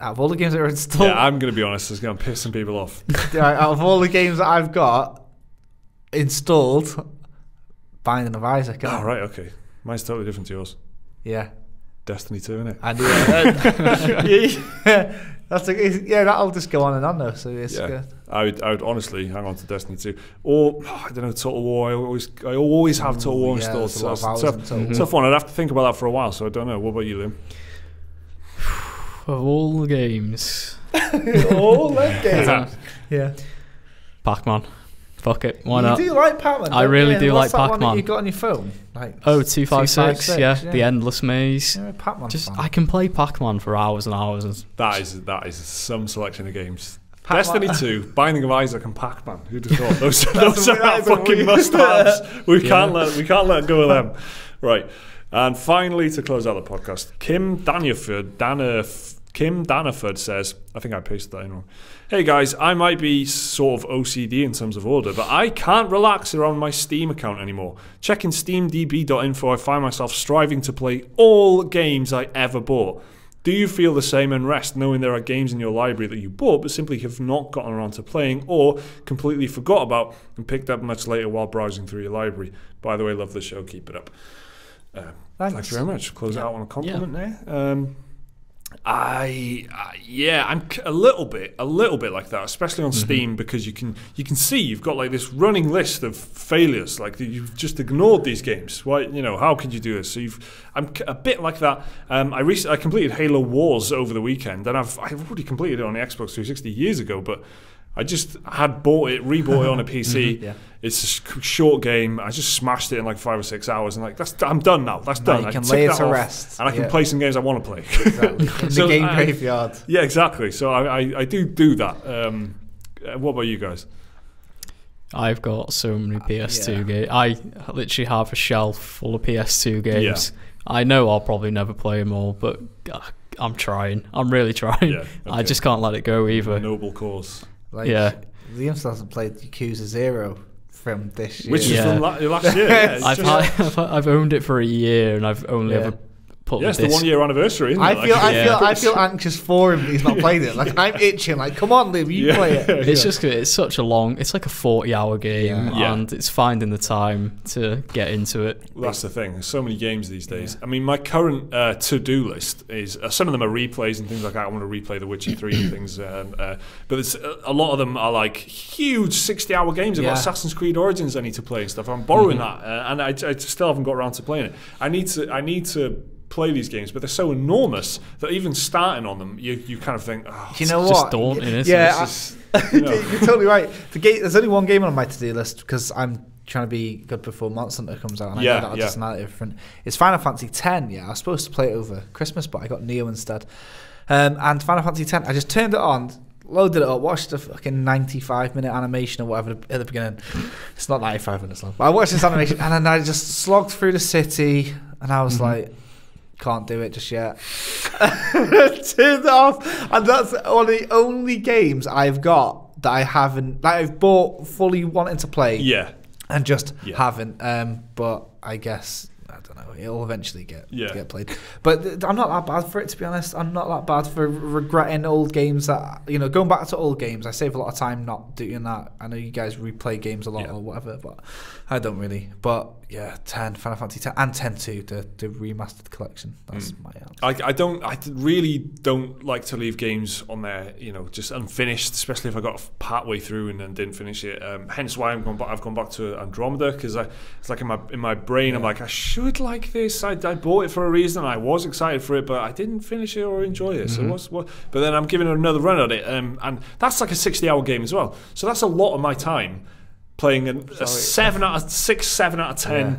Out of all the games that are installed... Yeah, I'm going to be honest. It's going to piss some people off. Out of all the games that I've got installed, Binding of Isaac. Oh, right, okay. Mine's totally different to yours. Yeah. Destiny 2, innit? I do. That'll just go on and on though. So it's good. I would honestly hang on to Destiny 2, or I don't know, Total War. I always have Total War installed. So it's tough one. I'd have to think about that for a while. So I don't know. What about you, Liam? Of all the games, all the games. Yeah. Pac-Man. Fuck it. Why not? You do like Pac-Man? I really do like What's that one Pac-Man. that you got on your phone? Like 256. Yeah, the Endless Maze. You're a Pac-Man fan. I can play Pac-Man for hours and hours. That is some selection of games. Pac-Man. Destiny 2, Binding of Isaac, and Pac-Man. Who'd have thought those are our fucking must-haves? We can't let go of them. Right. And finally, to close out the podcast, Kim Daniford says, I think I pasted that in wrong. Hey guys, I might be sort of OCD in terms of order, but I can't relax around my Steam account anymore. Checking steamdb.info, I find myself striving to play all games I ever bought. Do you feel the same unrest knowing there are games in your library that you bought but simply have not gotten around to playing or completely forgot about and picked up much later while browsing through your library? By the way, love the show, keep it up. Thanks very much. Close it out on a compliment there. I'm a little bit like that, especially on Steam, because you can see you've got like this running list of failures, like you've just ignored these games. Why, how could you do this? So I'm a bit like that. I completed Halo Wars over the weekend, and I've already completed it on the Xbox 360 years ago, but I just had rebought it on a PC. Yeah. It's a short game. I just smashed it in like 5 or 6 hours, and I'm done now. That's done. You can lay it to rest, and I can play some games I want to play. Exactly. In the game graveyard. Yeah, exactly. So I do that. What about you guys? I've got so many PS2 games. I literally have a shelf full of PS2 games. Yeah. I know I'll probably never play them all, but I'm trying. I'm really trying. Yeah, okay. I just can't let it go either. Noble cause. Liam still hasn't played Yakuza 0 from this year. Which is from last year. Yeah, I've owned it for a year, and I've only ever put it's the 1 year anniversary, isn't it? I feel anxious for him that he's not played it. Like, I'm itching. Like, come on, Liam, you play it. It's such a long. It's like a 40-hour game, and it's finding the time to get into it. Well, that's the thing. There's so many games these days. I mean, my current to-do list is some of them are replays and things like that. I want to replay The Witcher 3 and things, but it's, a lot of them are like huge 60-hour games. I've got Assassin's Creed Origins I need to play and stuff. I'm borrowing that, and I still haven't got around to playing it. I need to play these games, but they're so enormous that even starting on them, you kind of think, you know what? Just daunting, isn't it? You're totally right. There's only one game on my to-do list because I'm trying to be good before Monster Hunter comes out, and I know that'll just not different. It's Final Fantasy X. I was supposed to play it over Christmas, but I got Neo instead. And Final Fantasy X, I just turned it on, loaded it up, watched a fucking 95-minute animation or whatever at the beginning. It's not 95 minutes long, but I watched this animation, and then I just slogged through the city, and I was like, can't do it just yet. Turned it off, and that's one of the only games I've got that I've bought fully wanting to play. Yeah, and just haven't. But I guess I don't know. It'll eventually get played. But I'm not that bad for it, to be honest. I'm not that bad for regretting old games that going back to old games. I save a lot of time not doing that. I know you guys replay games a lot or whatever, but I don't really. But yeah, Final Fantasy X and 10-2, the remastered collection. That's my answer. I really don't like to leave games on there, just unfinished, especially if I got part way through and then didn't finish it. Hence why I've gone back to Andromeda, because it's like in my brain, I'm like, I should like this. I bought it for a reason. I was excited for it, but I didn't finish it or enjoy it. So what? But then I'm giving it another run at it, and that's like a 60-hour game as well. So that's a lot of my time playing a 7 out of 10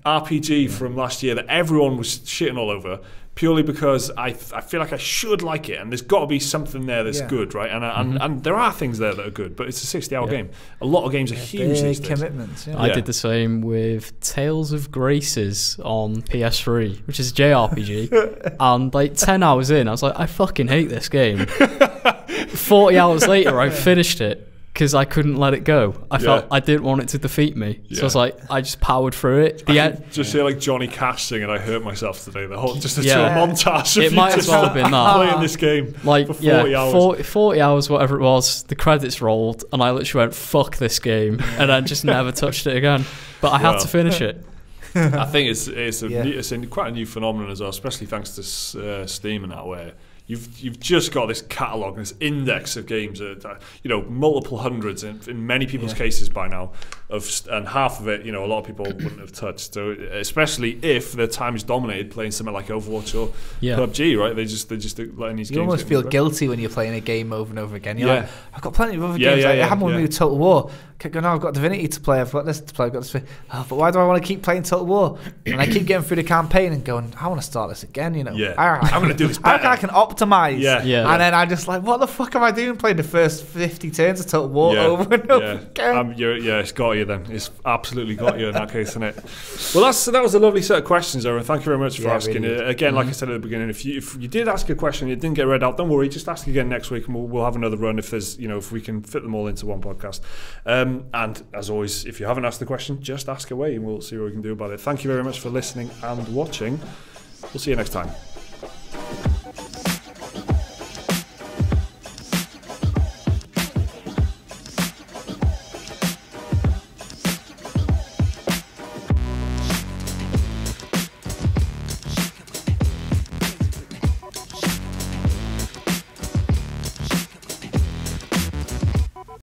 RPG from last year that everyone was shitting all over, purely because I feel like I should like it, and there's got to be something there that's good, right? And there are things there that are good, but it's a 60-hour game. A lot of games are huge these days. Commitments. Yeah. I did the same with Tales of Graces on PS3, which is a JRPG, and like 10 hours in, I was like, I fucking hate this game. 40 hours later, I finished it, because I couldn't let it go. I felt I didn't want it to defeat me. So I was like, I just powered through it. Just hear like Johnny Cash singing "I Hurt Myself Today." The whole just a montage of it might as well have been that. Playing this game like for 40 hours. 40 hours, whatever it was. The credits rolled, and I literally went, "Fuck this game," and I just never touched it again. But I had to finish it. I think it's quite a new phenomenon as well, especially thanks to Steam and that, where you've just got this catalogue, this index of games that multiple hundreds in many people's cases by now, and half of it a lot of people wouldn't have touched. So especially if their time is dominated playing something like Overwatch or PUBG, right? They just letting these games. You almost feel guilty when you're playing a game over and over again. You're like, I've got plenty of other games. I had one with Total War. Kept going, I've got Divinity to play, I've got this to play, I've got this. But why do I want to keep playing Total War? And I keep getting through the campaign and going, I want to start this again. I'm going to do this better. I can optimize. And then I'm just like, what the fuck am I doing playing the first 50 turns of Total War over and over again? It's got you then. It's absolutely got you in that case, isn't it? Well, that was a lovely set of questions, Owen. Thank you very much for asking. Really. Again, like I said at the beginning, if you did ask a question and it didn't get read out, don't worry, just ask again next week and we'll have another run if there's if we can fit them all into one podcast. And as always, if you haven't asked the question, just ask away and we'll see what we can do about it. Thank you very much for listening and watching. We'll see you next time.